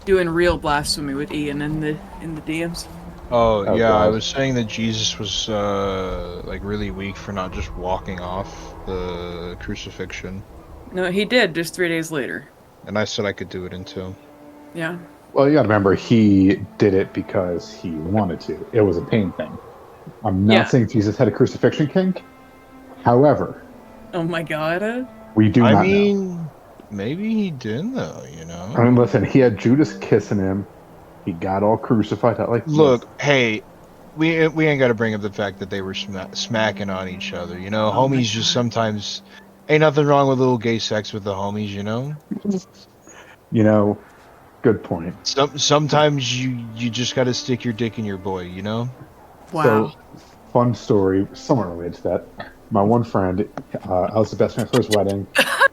doing real blasphemy with Ian in the DMs. Oh, Oh, yeah, I God. was saying that Jesus was, like, really weak for not just walking off the crucifixion. No, he did just 3 days later. And I said I could do it in 2. Yeah. Well, you got to remember, he did it because he wanted to. It was a pain thing. I'm not Yeah. saying Jesus had a crucifixion kink. However, Oh my god. we do I not know. mean, maybe he did, though, you know? I mean, listen, he had Judas kissing him. He got all crucified. Look, hey, we ain't got to bring up the fact that they were smacking on each other, you know? Oh my Homies just God. sometimes... Ain't nothing wrong with a little gay sex with the homies, you know? Good point. Sometimes you just got to stick your dick in your boy, you know? Wow. So, fun story, somewhat related to that. My one friend, I was the best man for his wedding,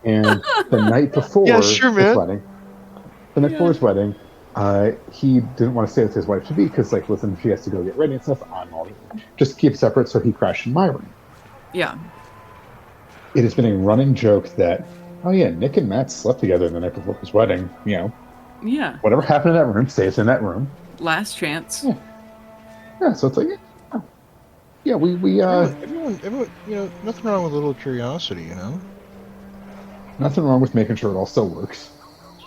and the night before Yeah, sure, his man. wedding, the night before his wedding, he didn't want to stay with his wife to be because, like, listen, she has to go get ready and stuff. I'm all just keep separate, so he crashed in my room. Yeah. It has been a running joke that, oh yeah, Nick and Matt slept together the night before his wedding. You know, Yeah. whatever happened in that room stays in that room. Last chance. Yeah, so it's like, yeah, we Everyone, you know, nothing wrong with a little curiosity, you know? nothing wrong with making sure it all still works.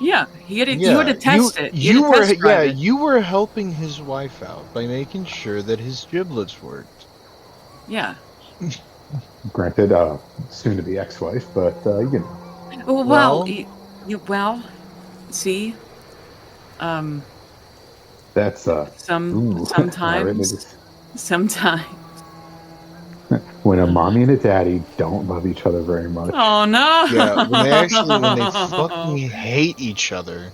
Yeah. You had to test it. You had to were, test drive it. you were helping his wife out by making sure that his giblets worked. Yeah. Granted, soon to be ex-wife, but you know. Well, see, That's sometimes when a mommy and a daddy don't love each other very much. Oh no. Yeah, when they fucking hate each other.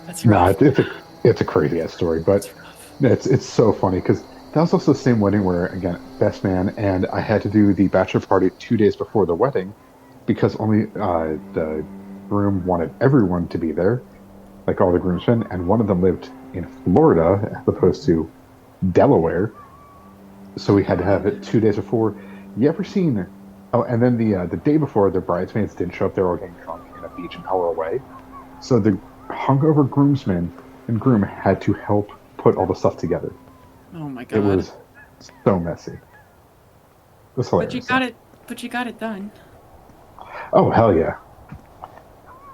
That's No, rough. it's a crazy ass story, but it's so funny because that was also the same wedding where, again, best man, and I had to do the bachelor party 2 days before the wedding because only the groom wanted everyone to be there, like all the groomsmen, and one of them lived in Florida as opposed to Delaware, so we had to have it 2 days before. You ever seen? Oh, and then the day before, the bridesmaids didn't show up. They were all getting drunk in a beach an hour away, so the hungover groomsmen and groom had to help put all the stuff together. Oh my god. It was so messy. It was hilarious. But you got it done. Oh, hell yeah.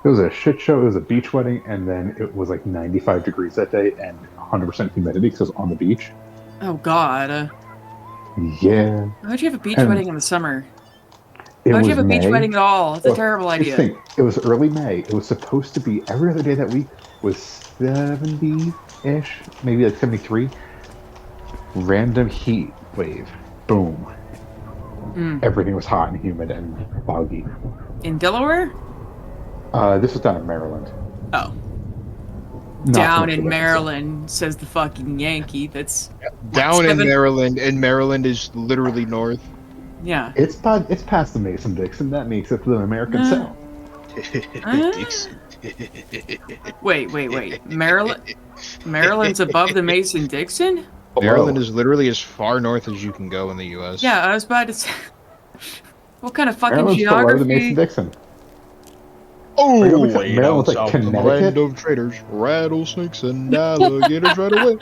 It was a shit show. It was a beach wedding, and then it was like 95 degrees that day and 100% humidity because it was on the beach. Oh god. Yeah. Why'd you have a beach And wedding in the summer? It Why'd was you have a beach May. wedding at all? It's a Well, terrible here's the idea. thing. It was early May. It was supposed to be every other day that week was 70-ish, maybe like 73. Random heat wave. Boom. Everything was hot and humid and foggy. In Delaware? This was down in Maryland. Oh. Not Down much in of it, Maryland, says the fucking Yankee. That's Down in 7 Maryland, and Maryland is literally north. Yeah. It's past the Mason-Dixon. That makes it to the American South. Wait. Maryland's above the Mason-Dixon? Maryland is literally as far north as you can go in the U.S. Yeah, I was about to say. What kind of fucking Maryland's below the geography? Mason-Dixon. Oh, Maryland's way like down south on the Connecticut. land of traitors, rattlesnakes and alligators. Right away,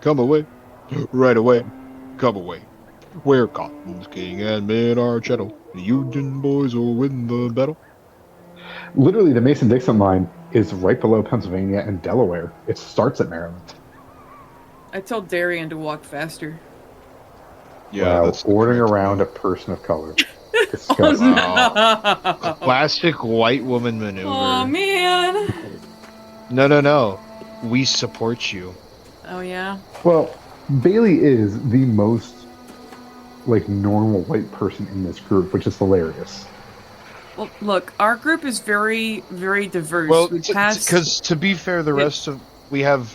come away, right away, come away. Where cotton's king and men are chattel, the Union boys will win the battle. Literally, the Mason-Dixon line is right below Pennsylvania and Delaware. It starts at Maryland. I told Darian to walk faster. Yeah, wow, that's the ordering correct around move. a person of color. Oh, Disgusting. no. Classic white woman maneuver. Oh man. No. We support you. Oh yeah. Well, Bailey is the most like normal white person in this group, which is hilarious. Well, look, our group is very, very diverse. Well, we passed because to be fair, the rest of we have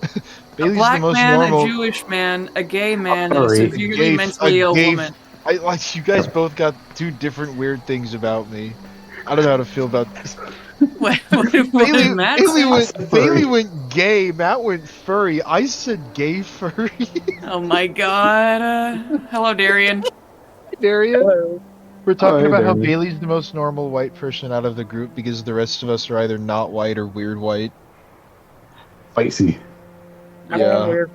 a Bailey's black the most man, normal. a Jewish man, a gay man, and a Sorry. severely mentally ill woman. I like you guys both got two different weird things about me. I don't know how to feel about this. What did Matt say? Bailey went gay. Matt went furry. I said gay furry. Oh my god. Hello, Darian. Darian. Hello. We're talking hey, about how Darian. Bailey's the most normal white person out of the group because the rest of us are either not white or weird white. Spicy. Yeah, weird.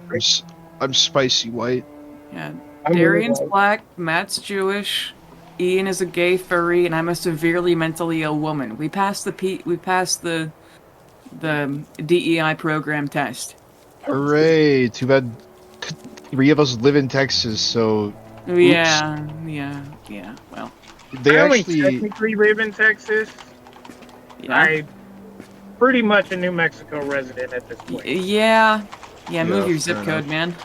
I'm spicy white. Yeah. I'm Darian's weird. black, Matt's Jewish, Ian is a gay furry, and I'm a severely mentally ill woman. We passed the DEI program test. Hooray! Too bad 3 of us live in Texas, so Yeah. Well, they I only actually. technically live in Texas. yeah. I pretty much a New Mexico resident at this point. Yeah. Move your fair zip code, man.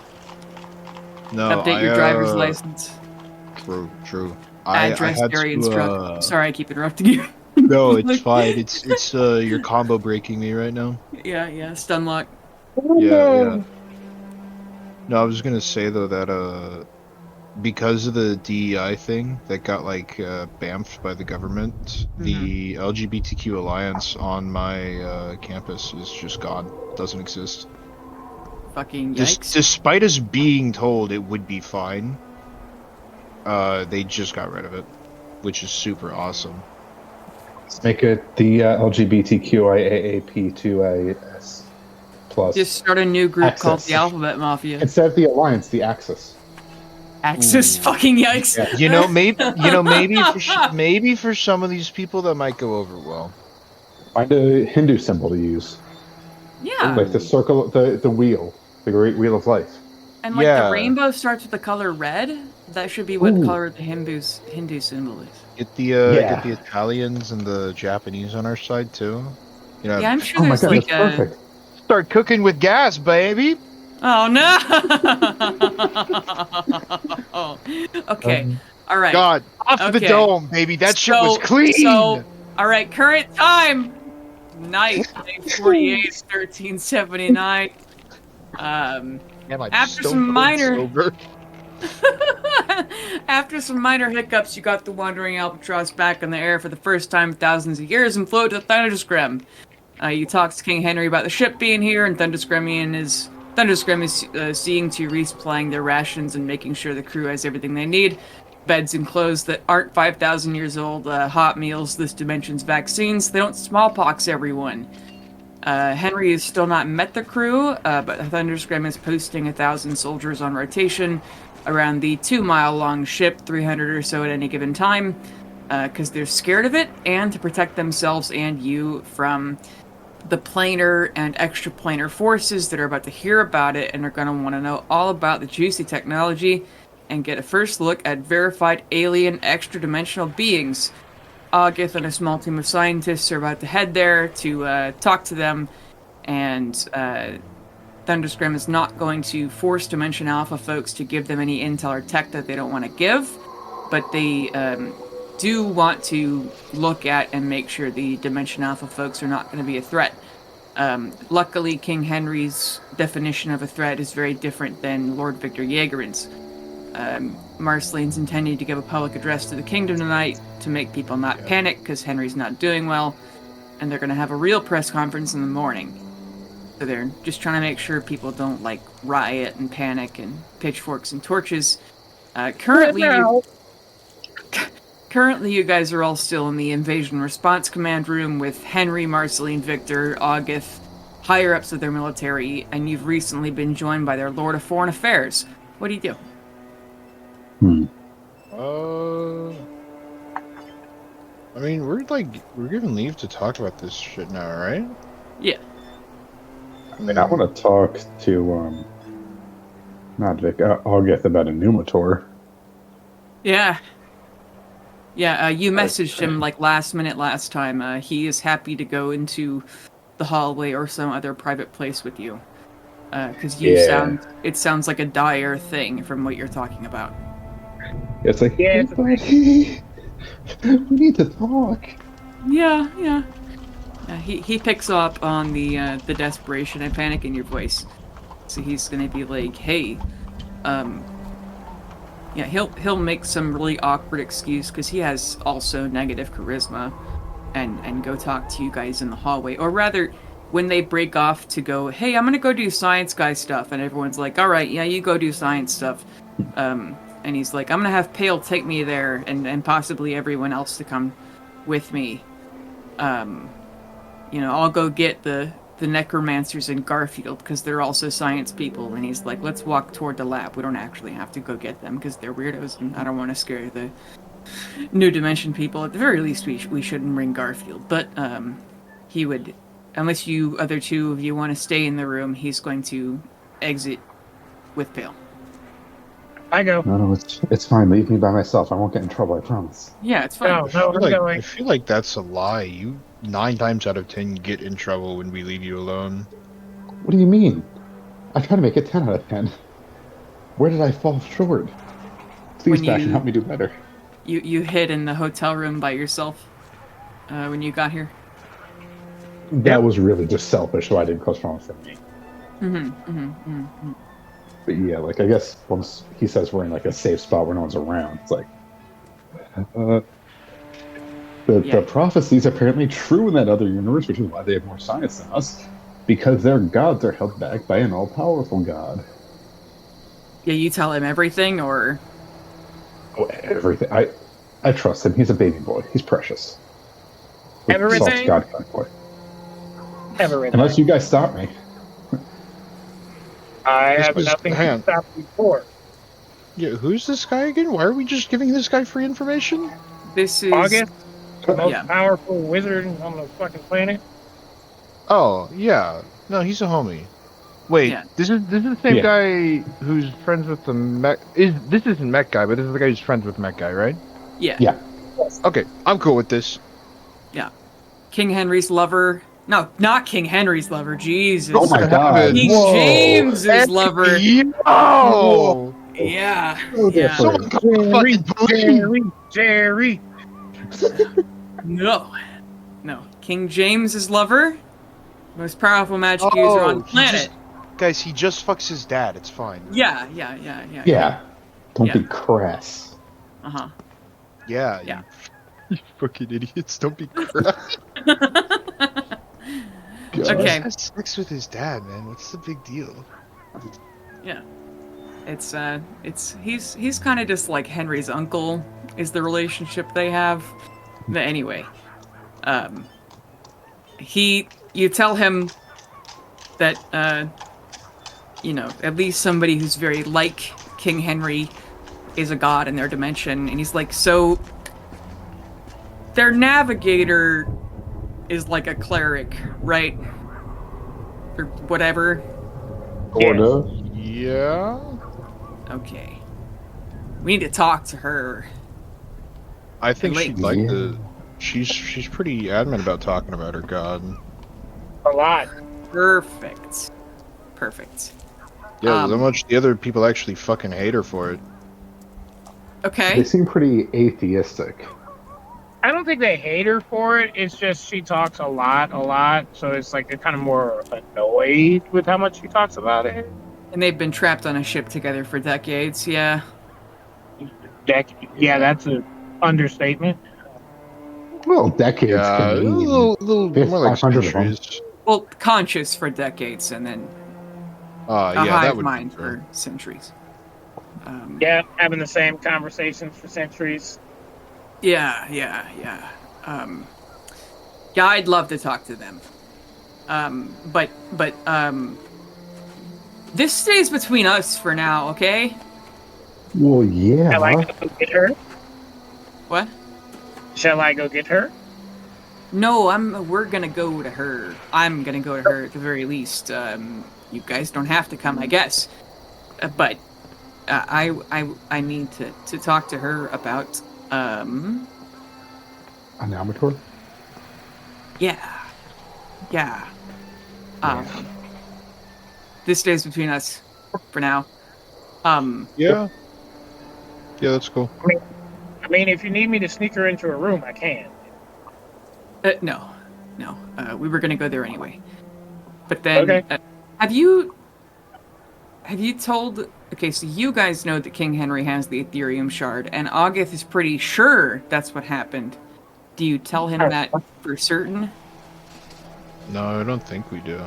No, Update your driver's license. True. I Address, had Darian's to. truck. Sorry, I keep interrupting you. No, it's fine. It's you're combo breaking me right now. Yeah. Stun lock. Yeah. No, I was gonna say though that because of the DEI thing that got like bamfed by the government, the LGBTQ alliance on my campus is just gone. Doesn't exist. Fucking yikes. Despite us being told it would be fine, they just got rid of it, which is super awesome. Let's make it the LGBTQIAAP2AS plus. Just start a new group called Access. the Alphabet Mafia. Instead of the alliance, the Axis. Axis. Fucking yikes. Yeah. Maybe for some of these people that might go over well. Find a Hindu symbol to use, Yeah. like the circle, the wheel, the great wheel of life. And like Yeah. the rainbow starts with the color red. That should be what Ooh. color the Hindu symbol is. Get the Italians and the Japanese on our side too. You know, Yeah, I'm sure Oh my there's god, like that's perfect. start cooking with gas, baby. Oh no. Okay. All right. God, off the Okay. dome, baby. That shit was clean. So, all right, current time. Night 48, 1379. Man, I'm after stone some cold minor- sober. After some minor hiccups, you got the wandering albatross back in the air for the first time in thousands of years and flew to Thunderscrim. You talked to King Henry about the ship being here, and Thunderscrim is seeing to resupplying their rations and making sure the crew has everything they need. Beds and clothes that aren't 5,000 years old, hot meals, this dimension's vaccines. They don't smallpox everyone. Henry has still not met the crew, but Thunderscrim is posting 1,000 soldiers on rotation around the 2-mile-long ship, 300 or so at any given time, because they're scared of it, and to protect themselves and you from the planar and extraplanar forces that are about to hear about it and are going to want to know all about the juicy technology and get a first look at verified alien extra-dimensional beings. August and a small team of scientists are about to head there to talk to them, and Thunderscrim is not going to force Dimension Alpha folks to give them any intel or tech that they don't want to give, but they do want to look at and make sure the Dimension Alpha folks are not going to be a threat. Luckily, King Henry's definition of a threat is very different than Lord Victor Jaegerin's. Marceline's intending to give a public address to the kingdom tonight to make people not panic because Henry's not doing well, and they're going to have a real press conference in the morning. So they're just trying to make sure people don't like riot and panic and pitchforks and torches. Currently, you guys are all still in the Invasion Response Command room with Henry, Marceline, Victor, August, higher ups of their military, and you've recently been joined by their Lord of Foreign Affairs. What do you do? I mean, we're given leave to talk about this shit now, right? Yeah. I mean, I want to talk to not Vic, August about a pneumator. Yeah. Yeah, you messaged him like last minute last time. He is happy to go into the hallway or some other private place with you. Because it sounds like a dire thing from what you're talking about. It's like, Yeah, hey, buddy, we need to talk. Yeah. He picks up on the desperation and panic in your voice. So he's gonna be like, hey, yeah, he'll make some really awkward excuse because he has also negative charisma, and go talk to you guys in the hallway, or rather, when they break off to go, hey, I'm gonna go do science guy stuff, and everyone's like, all right, yeah, you go do science stuff, and he's like, I'm gonna have Pale take me there, and possibly everyone else to come with me. I'll go get the the necromancers in Garfield because they're also science people, and he's like, let's walk toward the lab. We don't actually have to go get them because they're weirdos, and I don't want to scare the New Dimension people. At the very least, we shouldn't bring Garfield. But he would, unless you other two of you want to stay in the room, he's going to exit with Pale. I go. No, it's fine. Leave me by myself. I won't get in trouble. I promise. Yeah, it's fine. No, I'm I going. feel like that's a lie. You 9 times out of 10 get in trouble when we leave you alone. What do you mean? I try to make it 10 out of 10. Where did I fall short? Please, When Bastion, you- help me do better. You hid in the hotel room by yourself when you got here. That was really just selfish, so I didn't cause wrong for me. But yeah, like, I guess once he says we're in like a safe spot where no one's around, it's like, the prophecy's apparently true in that other universe, which is why they have more science than us, because their gods are held back by an all-powerful god. Yeah, you tell him everything, or Oh, everything. I trust him. He's a baby boy. He's precious. With Everything? Salt's god kind of boy. Everything. Unless you guys stop me. I This have was- nothing hang to on. stop you for. Yeah, who's this guy again? Why are we just giving this guy free information? this is August, the most Yeah. powerful wizard on the fucking planet. Oh, yeah. No, he's a homie. Wait, Yeah. this is the same Yeah. guy who's friends with the mech. This isn't mech guy, but this is the guy who's friends with mech guy, right? Yeah. Yeah. Okay, I'm cool with this. King Henry's lover. No, not King Henry's lover. Jesus. Oh my What god. happened? King Whoa. James's lover. Oh, Yeah. So Yeah. different. someone call the fucking police. Jerry. No. No. King James's lover. Most powerful magic user on the he planet. guys, he just fucks his dad. It's fine. Yeah. Yeah. Don't Yeah. be crass. Uh-huh. Yeah. Yeah. You fucking idiots! Don't be crap. Okay. Has sex with his dad, man. What's the big deal? He's kind of just like Henry's uncle is the relationship they have. But anyway, you tell him that at least somebody who's very like King Henry is a god in their dimension, and he's like, so their navigator is like a cleric, right? Or whatever. Order. Yeah. Okay. We need to talk to her. I think Like- she'd like Yeah. to. She's pretty adamant about talking about her god. A lot. Perfect. Yeah, so Um, much the other people actually fucking hate her for it. Okay. They seem pretty atheistic. I don't think they hate her for it. It's just she talks a lot. So it's like they're kind of more annoyed with how much she talks about it. And they've been trapped on a ship together for decades, yeah. Yeah, that's an understatement. Well, decades Yeah, a can mean. little Fifth, more like 500 of them. centuries. Well, conscious for decades and then a Yeah, that hive would mind be for fair. centuries. Yeah, having the same conversations for centuries. Yeah. Yeah, I'd love to talk to them. But this stays between us for now, okay? Well, yeah. Shall I go get her? What? Shall I go get her? No, we're gonna go to her. I'm gonna go to her at the very least. You guys don't have to come, I guess. But I need to talk to her about An amateur? yeah. This stays between us for now. Yeah. Yeah, that's cool. I mean, if you need me to sneak her into a room, I can. No. We were gonna go there anyway. But then, Okay. have you told? Okay, so you guys know that King Henry has the Ethereum shard, and August is pretty sure that's what happened. Do you tell him that for certain? No, I don't think we do.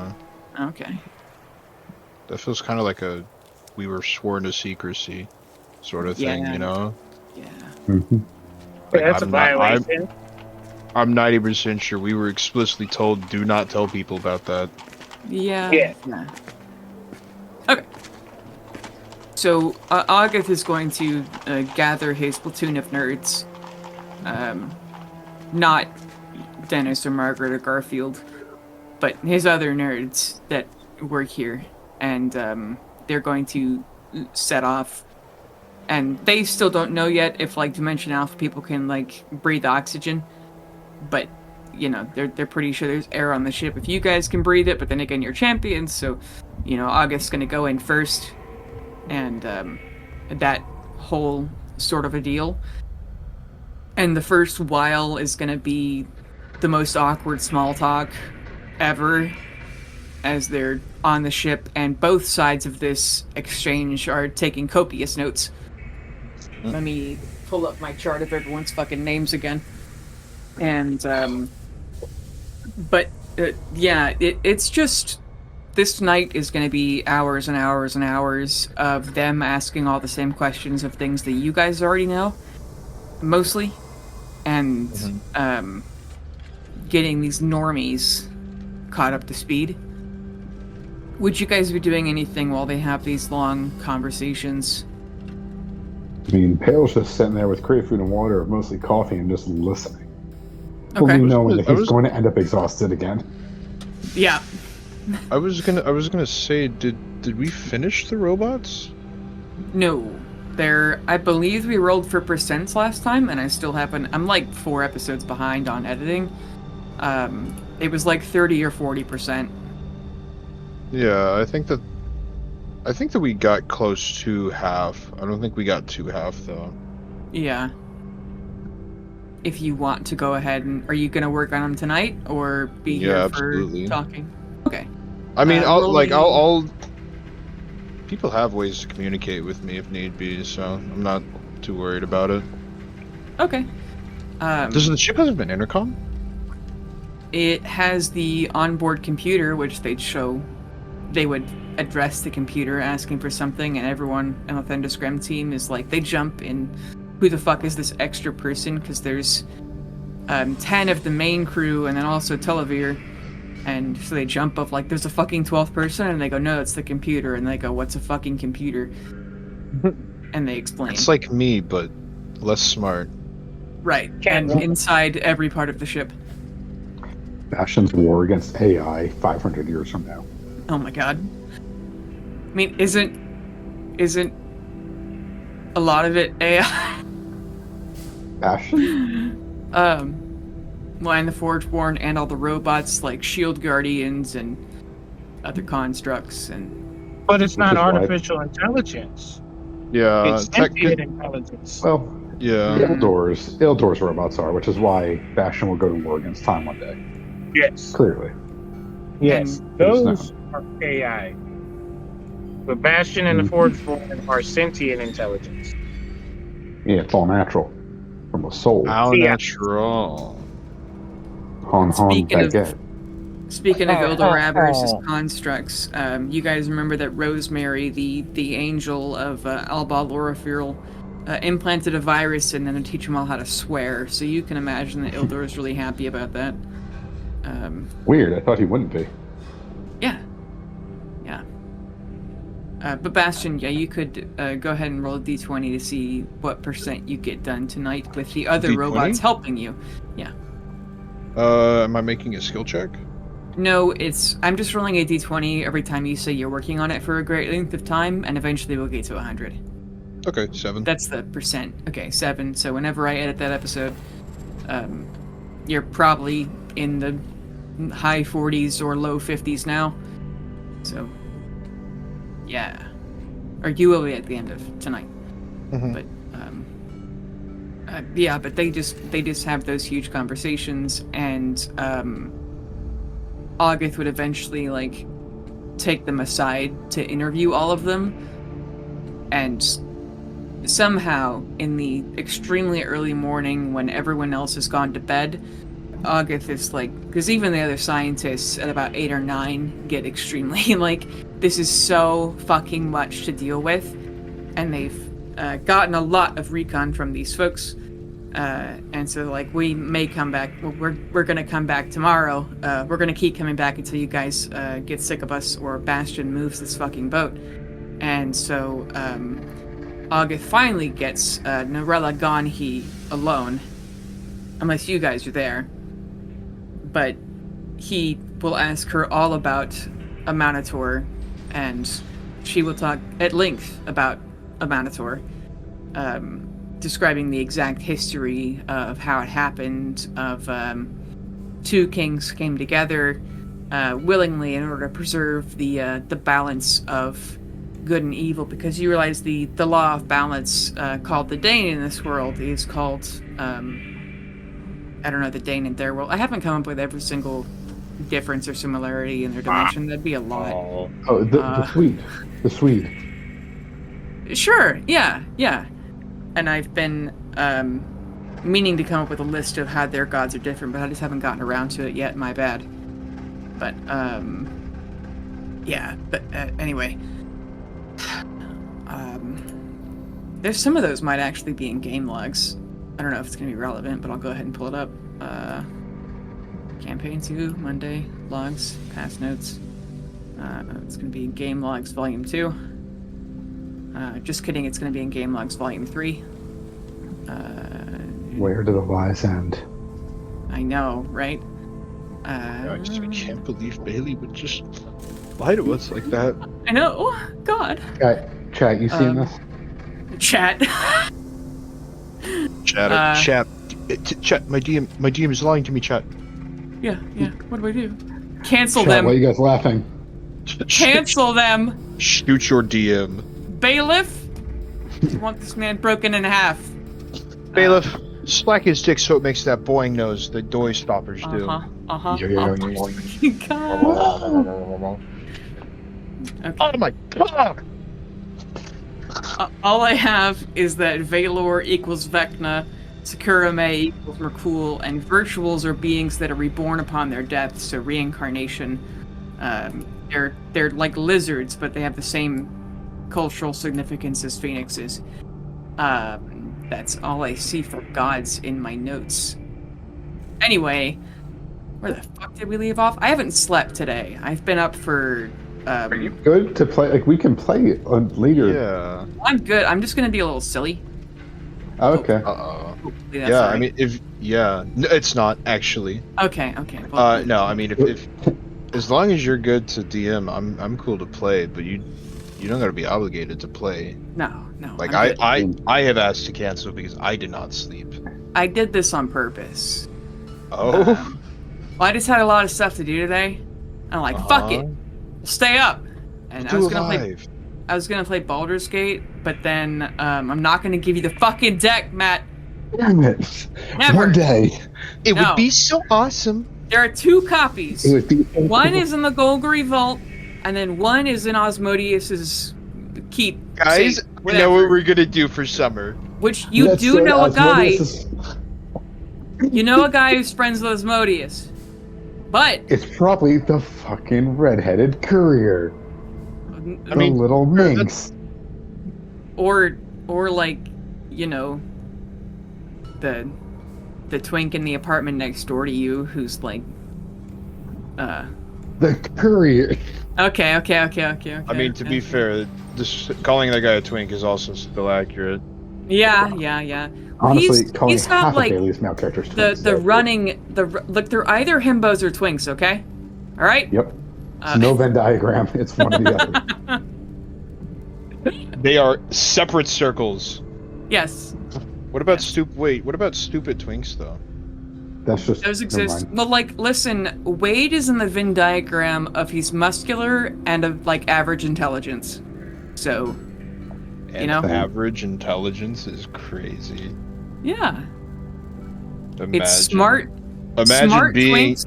Okay. That feels kind of like we were sworn to secrecy sort of thing, Yeah. you know? Yeah. Mm-hmm. Like, That's a I'm not- violation. I'm 90% sure we were explicitly told do not tell people about that. Yeah. Yeah. Yeah. Okay. So August is going to gather his platoon of nerds. Not Dennis or Margaret or Garfield, but his other nerds that work here, and they're going to set off. And they still don't know yet if like Dimension Alpha people can like breathe oxygen, but you know they're pretty sure there's air on the ship if you guys can breathe it. But then again, you're champions, so you know August's gonna go in first, and that whole sort of a deal. And the first while is gonna be the most awkward small talk ever as they're on the ship, and both sides of this exchange are taking copious notes. Let me pull up my chart of everyone's fucking names again. And, but, yeah, it's just, this night is going to be hours and hours and hours of them asking all the same questions of things that you guys already know, mostly, and, getting these normies caught up to speed. Would you guys be doing anything while they have these long conversations? I mean, Pale's just sitting there with Korean food and water, mostly coffee, and just listening. Okay. Fully knowing that he's going to end up exhausted again. Yeah. I was gonna say, did we finish the robots? No. I believe we rolled for percents last time, and I still haven't. I'm like 4 episodes behind on editing. It was like 30 or 40%. Yeah, I think that we got close to half. I don't think we got to half though. Yeah. If you want to go ahead and, are you gonna work on them tonight or be here absolutely. for talking? Okay. I mean, roll me- I'll. People have ways to communicate with me if need be, so I'm not too worried about it. Okay. Does the ship have an intercom? It has the onboard computer, which they would address the computer asking for something, and everyone on the Thunderscram team is like, they jump in, who the fuck is this extra person? Because there's 10 of the main crew, and then also Televir, and so they jump up like, there's a fucking 12th person, and they go, no, it's the computer, and they go, what's a fucking computer? And they explain. It's like me, but less smart. Right, and inside every part of the ship. Bastion's war against AI 500 years from now. Oh my god. I mean, isn't a lot of it AI? Bastion? Well, and the Forgeborn and all the robots like Shield Guardians and other constructs and... But it's not is why- artificial intelligence. Yeah, It's sentient intelligence. Well, yeah. Ildor's robots are, which is why Bastion will go to war against time one day. Yes. Clearly. Yes. And- Those are AI. But Bastion and the Forgeborn are sentient intelligence. Yeah, it's all natural. From a soul. How Yeah. natural. Hon Speaking of- baguette. Speaking of Ildor versus constructs, you guys remember that Rosemary, the angel of Alba Lorafiril, implanted a virus and then to teach them all how to swear. So you can imagine that Ildor is really happy about that. Weird, I thought he wouldn't be. Yeah. Yeah. But Bastion, yeah, you could go ahead and roll a d20 to see what percent you get done tonight with the other D20? robots helping you. Am I making a skill check? No, I'm just rolling a d20 every time you say you're working on it for a great length of time, and eventually we'll get to 100. Okay, 7. That's the percent. Okay, 7. So whenever I edit that episode, you're probably in the high 40s or low 50s now. So, yeah. Or you will be at the end of tonight. Mhm. But, yeah, but they just have those huge conversations, and, August would eventually, like, take them aside to interview all of them, and somehow, in the extremely early morning when everyone else has gone to bed, August is like, because even the other scientists at about 8 or 9 get extremely, like, this is so fucking much to deal with, and they've gotten a lot of recon from these folks. And so, like, we may come back. Well, we're gonna come back tomorrow. We're gonna keep coming back until you guys get sick of us or Bastion moves this fucking boat. And so, August finally gets Norella Gonhi alone, unless you guys are there. But he will ask her all about Amanator, and she will talk at length about Amanator, describing the exact history of how it happened, of two kings came together willingly in order to preserve the balance of good and evil, because you realize the law of balance called the Dane in this world is called I don't know, the Dane in their world. I haven't come up with every single difference or similarity in their dimension. That'd be a lot. Oh, the Swede. The Swede. Sure, yeah. And I've been meaning to come up with a list of how their gods are different, but I just haven't gotten around to it yet. My bad. But yeah. But anyway, there's some of those might actually be in game logs. I don't know if it's gonna be relevant, but I'll go ahead and pull it up. Campaign 2, Monday, logs, past notes. It's gonna be in game logs, volume 2. Just kidding, it's gonna be in game logs, volume 3. Where do the lies end? I know, right? I can't believe Bailey would just lie to us like that. I know. Oh, God. Chat, you seen this? Chat. Chat, my DM is lying to me, chat. Yeah. What do I do? Cancel Chat, them. why are you guys laughing? Cancel them. Shoot your DM. Bailiff. You want this man broken in half. Bailiff, slack his dick so it makes that boing noise the doy stoppers do. God. Okay. Oh my god! All I have is that Valor equals Vecna, Sakurame equals Merkul, and virtuals are beings that are reborn upon their death, so reincarnation. They're like lizards, but they have the same cultural significance as phoenixes. That's all I see for gods in my notes. Anyway, where the fuck did we leave off? I haven't slept today. I've been up for... Are you good to play? Like, we can play later. Yeah. I'm good. I'm just gonna be a little silly. Oh, okay. Hopefully that's Yeah, all right. I mean, no, it's not, actually. Okay. Well, No, I mean, if as long as you're good to DM, I'm cool to play, but you don't gotta be obligated to play. No. Like, I'm good. I have asked to cancel because I did not sleep. I did this on purpose. Oh? Well, I just had a lot of stuff to do today. I'm like, fuck it. We'll stay up. And I was gonna play Baldur's Gate, but then I'm not gonna give you the fucking deck, Matt. Damn it. Never. One day. It No. would be so awesome. There are 2 copies. It would be One is in the Golgari Vault, and then one is in Osmodius's keep. Guys, safe, we know what we're gonna do for summer. Which you Let's do say know a guy. Asmodeus is- You know a guy who's friends with Asmodeus. But It's probably the fucking redheaded courier. I The mean, little minx. or like, you know, the twink in the apartment next door to you who's like The courier. Okay. I mean, to be fair, calling that guy a twink is also still accurate. Yeah. Honestly, calling he's got half like of Bailey's male characters the twins, so- look, they're either himbos or twinks, okay? All right? Yep. It's no Venn diagram. It's one or the other. They are separate circles. Yes. What about What about stupid twinks though? That's just Those never exist. mind. Well, like, listen, Wade is in the Venn diagram of he's muscular and of like average intelligence. So, And know? average intelligence is crazy. yeah. Imagine, It's smart. Imagine smart being. twinks.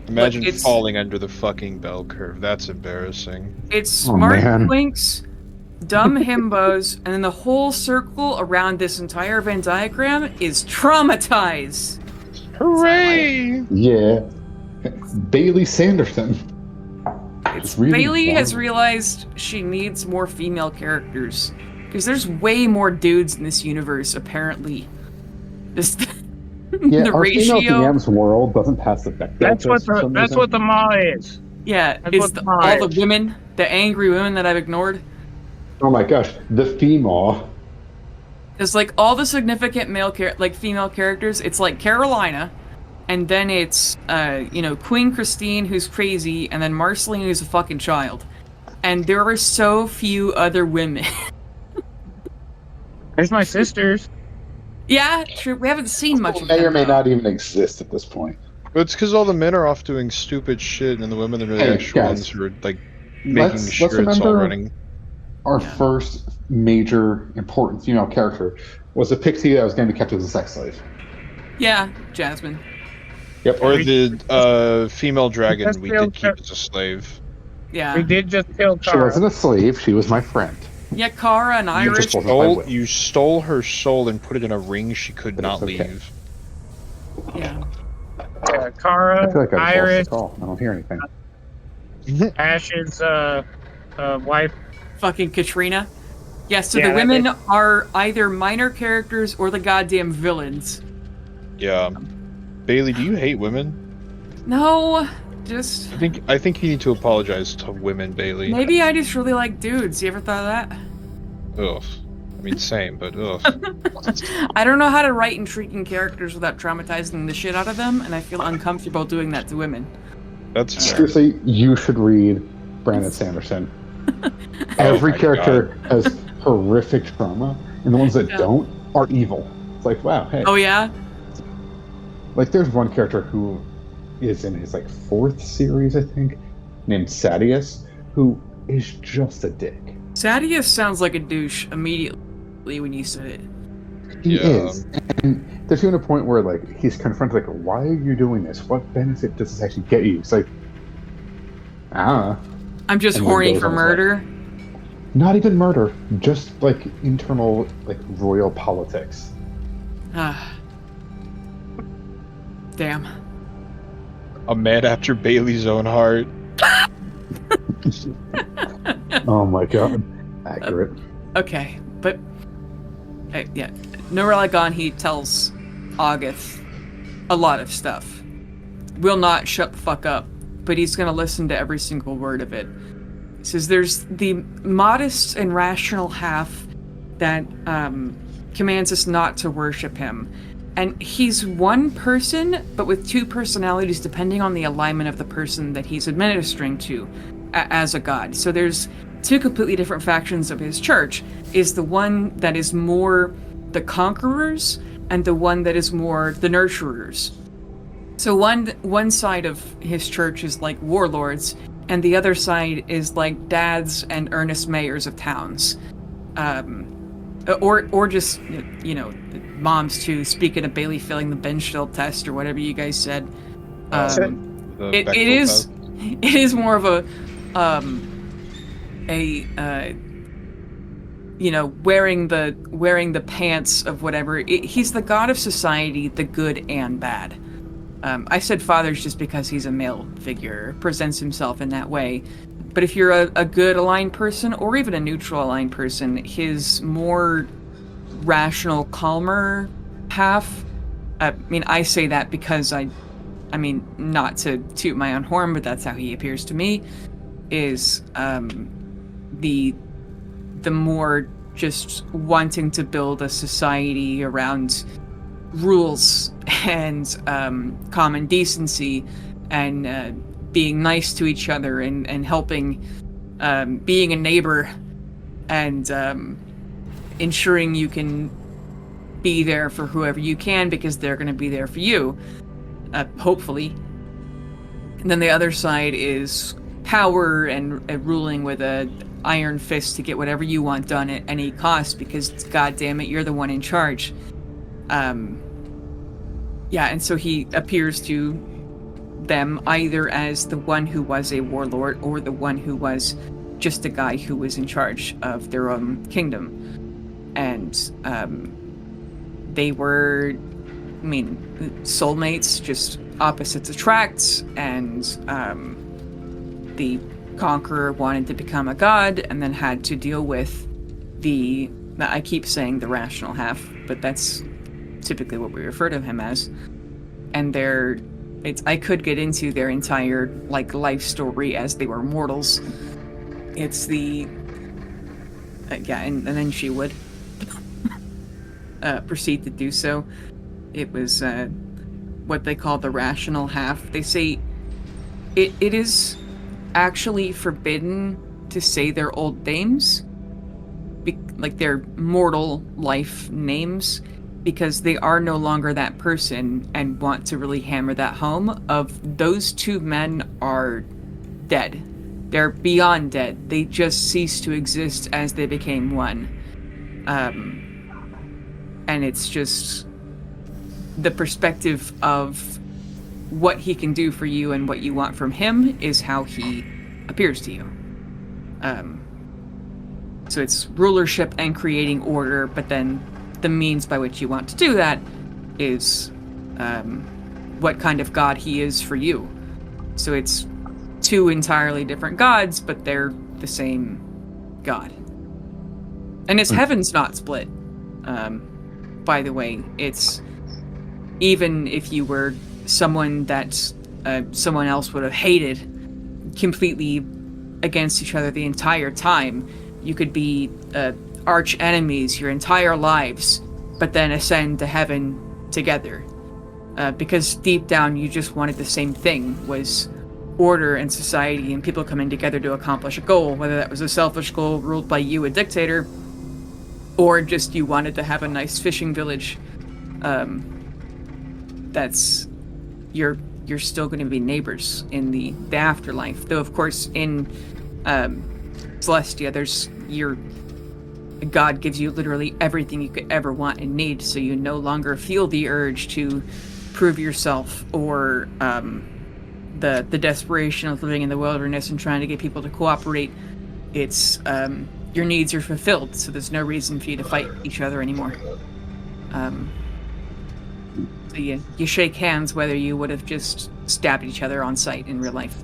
Imagine Look, it's- falling under the fucking bell curve. That's embarrassing. It's Oh, smart man. twinks, dumb himbos, and then the whole circle around this entire Venn diagram is traumatized. Hooray! Yeah. Bailey Sanderson. It's really Bailey has dumb. realized she needs more female characters because there's way more dudes in this universe apparently Just Yeah, the our female ratio. DM's world doesn't pass the Bechdel That's what test for some that's reason. what the Ma is. Yeah, That's it's what the Ma all the is. women, the angry women that I've ignored. Oh my gosh, the female. It's like all the significant female characters. It's like Carolina, and then it's Queen Christine, who's crazy, and then Marceline, who's a fucking child. And there are so few other women. There's my sisters. Yeah, true. We haven't seen much of May them, or may though. not even exist at this point. But it's because all the men are off doing stupid shit, and the women are the Hey, actual guys, ones who are like making let's sure it's all remember running. our Yeah. first major important female character was a pixie that was going to be kept as a sex slave. Yeah, Jasmine. Yep. Or the female dragon Let's we build did keep her- as a slave. Yeah. We did just kill She Kara. wasn't a slave. She was my friend. Yeah, Kara and You Iris. just wasn't my will. You stole her soul and put it in a ring she could But not it's okay. leave. Yeah. Kara, I feel like I just lost Iris, the call. I don't hear anything. Ash's wife. Fucking Katrina. Yeah, so Yeah, the that women are either minor characters or the goddamn villains. Yeah. Bailey, do you hate women? No, just... I think you need to apologize to women, Bailey. Maybe I just really like dudes. You ever thought of that? Ugh. I mean, same, but ugh. I don't know how to write intriguing characters without traumatizing the shit out of them, and I feel uncomfortable doing that to women. That's fair. Seriously, you should read Brandon Sanderson. Every my character has horrific trauma, and the ones that Yeah. don't are evil. It's like, wow, hey. Oh yeah? Like, there's one character who is in his, like, 4th series, I think, named Sadius, who is just a dick. Sadius sounds like a douche immediately when you said it. He Yeah. is. And there's even a point where, like, he's confronted, like, why are you doing this? What benefit does this actually get you? It's like, I don't know. I'm just And then horny goes for on his way. murder. Not even murder, just, like, internal, like, royal politics. Ah. Damn. A man after Bailey's own heart. Oh my god. Accurate. Okay, but... yeah. Norelagon, he tells August a lot of stuff. Will not shut the fuck up, but he's gonna listen to every single word of it. He says there's the modest and rational half that commands us not to worship him. And he's one person, but with two personalities depending on the alignment of the person that he's administering to as a god. So there's two completely different factions of his church. Is the one that is more the conquerors and the one that is more the nurturers. So one side of his church is like warlords, and the other side is like dads and earnest mayors of towns. Or just, moms too, speaking of Bailey failing the Benchfield test or whatever you guys said. The It Bechdel is test. it is more of a wearing the pants of whatever. He's the god of society, the good and bad. I said fathers just because he's a male figure, presents himself in that way. But if you're a good aligned person, or even a neutral aligned person, his more rational, calmer half, I mean, I say that because not to toot my own horn, but that's how he appears to me, is the more just wanting to build a society around rules and common decency and being nice to each other and helping, being a neighbor and ensuring you can be there for whoever you can because they're going to be there for you, hopefully. And then the other side is power and ruling with a iron fist to get whatever you want done at any cost because, god damn it, you're the one in charge. And so he appears to them either as the one who was a warlord or the one who was just a guy who was in charge of their own kingdom. And they were, soulmates, just opposites attract, and the conqueror wanted to become a god and then had to deal with I keep saying the rational half, but that's typically what we refer to him as. And I could get into their entire life story as they were mortals. It's the and then she would proceed to do so. It was what they call the rational half. They say it is actually forbidden to say their old names, like their mortal life names, because they are no longer that person, and want to really hammer that home of those two men are dead. They're beyond dead. They just ceased to exist as they became one. And it's just the perspective of what he can do for you and what you want from him is how he appears to you. So it's rulership and creating order, but then the means by which you want to do that is what kind of god he is for you. So it's two entirely different gods, but they're the same god. And his heaven's not split. By the way, it's even if you were someone that someone else would have hated completely against each other the entire time, you could be arch enemies your entire lives, but then ascend to heaven together. Because deep down you just wanted the same thing, was order and society and people coming together to accomplish a goal, whether that was a selfish goal ruled by you, a dictator, or just you wanted to have a nice fishing village. That's you're still going to be neighbors in the afterlife. Though of course in Celestia, God gives you literally everything you could ever want and need, so you no longer feel the urge to prove yourself or the desperation of living in the wilderness and trying to get people to cooperate. It's your needs are fulfilled, so there's no reason for you to fight each other anymore. So you shake hands whether you would have just stabbed each other on sight in real life.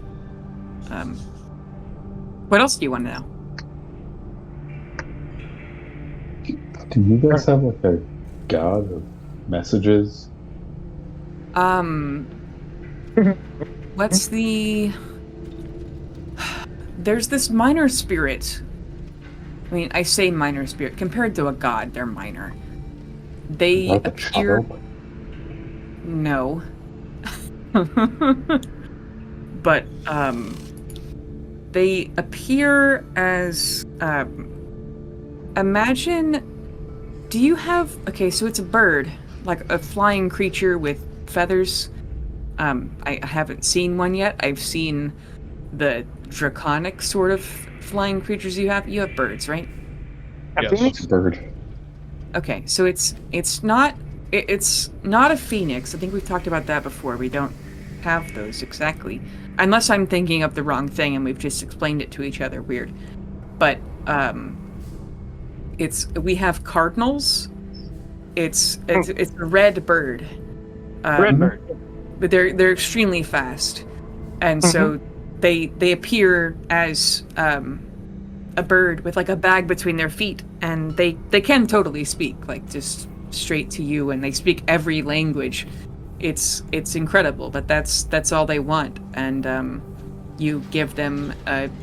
What else do you want to know? Do you guys have like a god of messages? What's the... There's this minor spirit. I mean, I say minor spirit. Compared to a god, they're minor. They Like a appear... child? No. But, they appear as, imagine... Do you have... Okay, so it's a bird. Like a flying creature with feathers. I haven't seen one yet. I've seen the draconic sort of flying creatures you have. You have birds, right? Yes. It's a bird. Okay, so it's not a phoenix. I think we've talked about that before. We don't have those exactly, unless I'm thinking of the wrong thing and we've just explained it to each other weird. But we have cardinals. It's a red bird. Red bird. But they're extremely fast, and so they appear as a bird with like a bag between their feet, and they can totally speak, like just straight to you, and they speak every language. It's incredible, but that's all they want, and you give them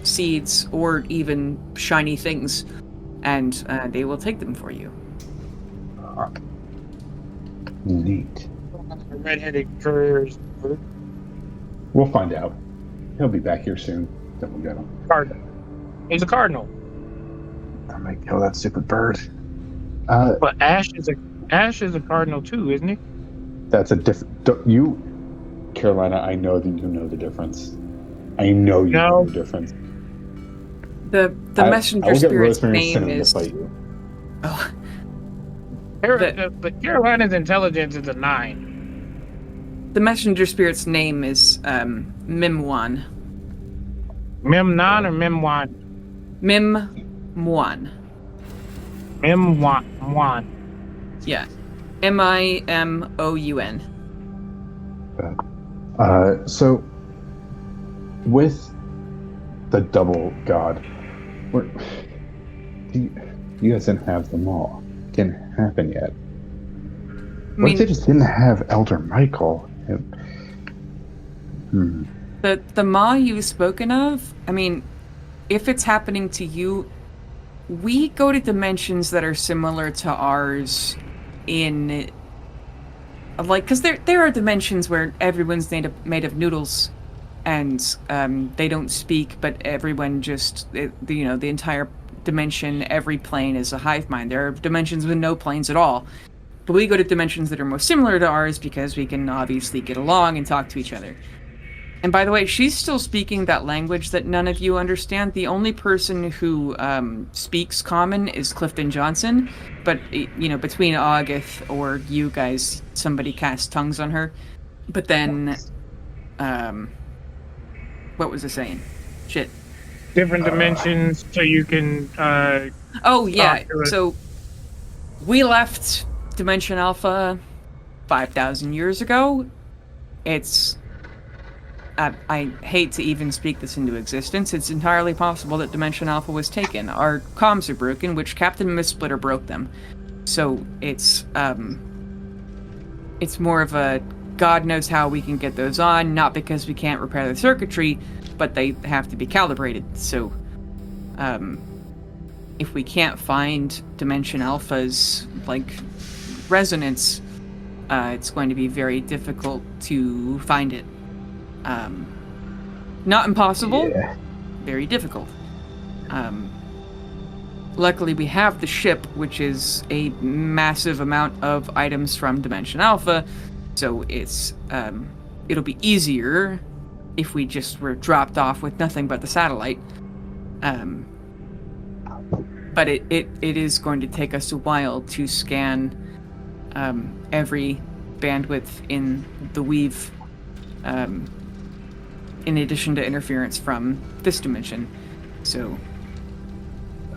seeds or even shiny things, and they will take them for you. Neat. Red-headed curs. We'll find out. He'll be back here soon. Then we'll get him. Cardinal. He's a cardinal. I might kill that stupid bird. But Ash is a cardinal too, isn't he? That's a different. You, Carolina, I know that you know the difference. I know you know the difference. The messenger spirit's name is. To fight you. Oh. But Carolina's intelligence is a 9. The messenger spirit's name is Mimwan. Memnon or Memwan? Mimwan. Memwan. Yeah. Mimoun. So, with the double god, you guys didn't have them all. Didn't happen yet. What if they just didn't have Elder Michael? The Ma you've spoken of, I mean, if it's happening to you, we go to dimensions that are similar to ours in, like, because there are dimensions where everyone's made of noodles, and they don't speak, but everyone just, the entire dimension, every plane is a hive mind. There are dimensions with no planes at all. But we go to dimensions that are most similar to ours because we can obviously get along and talk to each other. And by the way, she's still speaking that language that none of you understand. The only person who speaks common is Clifton Johnson. But, between August or you guys, somebody cast tongues on her. But then, what was I saying? Shit. Different dimensions, so you can. Oh, yeah. talk to it. So, we left Dimension Alpha 5,000 years ago. It's... I hate to even speak this into existence. It's entirely possible that Dimension Alpha was taken. Our comms are broken, which Captain Mistsplitter broke them. So it's more of a God knows how we can get those on, not because we can't repair the circuitry, but they have to be calibrated. So if we can't find Dimension Alpha's, resonance, it's going to be very difficult to find it. Not impossible, very difficult. Luckily we have the ship, which is a massive amount of items from Dimension Alpha, so it's, it'll be easier if we just were dropped off with nothing but the satellite. But it is going to take us a while to scan, every bandwidth in the weave, in addition to interference from this dimension. So,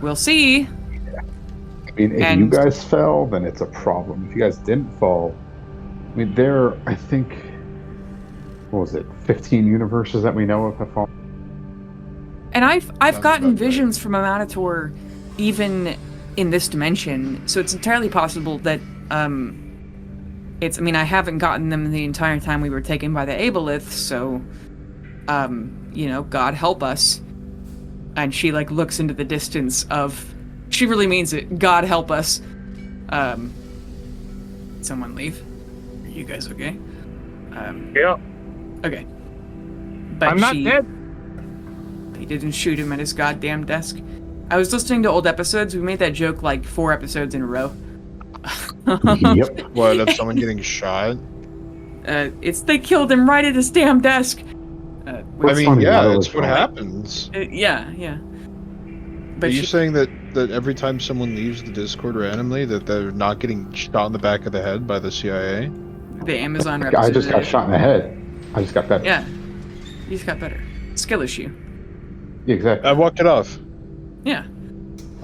we'll see. I mean, if you guys fell, then it's a problem. If you guys didn't fall, I mean, I think, what was it, 15 universes that we know of have fallen? And I've gotten visions from a Monitor even in this dimension, so it's entirely possible that, I haven't gotten them the entire time we were taken by the Illithids, so... God help us. And she, looks into the distance of... She really means it. God help us. Someone leave? Are you guys okay? Yeah. Okay. But I'm not dead. He didn't shoot him at his goddamn desk. I was listening to old episodes. We made that joke, 4 episodes in a row. Yep. What, of someone getting shot? They killed him right at his damn desk. It's what happens. Yeah. But Are you saying that every time someone leaves the Discord randomly, that they're not getting shot in the back of the head by the CIA? The Amazon I representative. just got shot in the head. I just got better. Yeah. You just got better. Skill issue. Yeah, exactly. I walked it off. Yeah.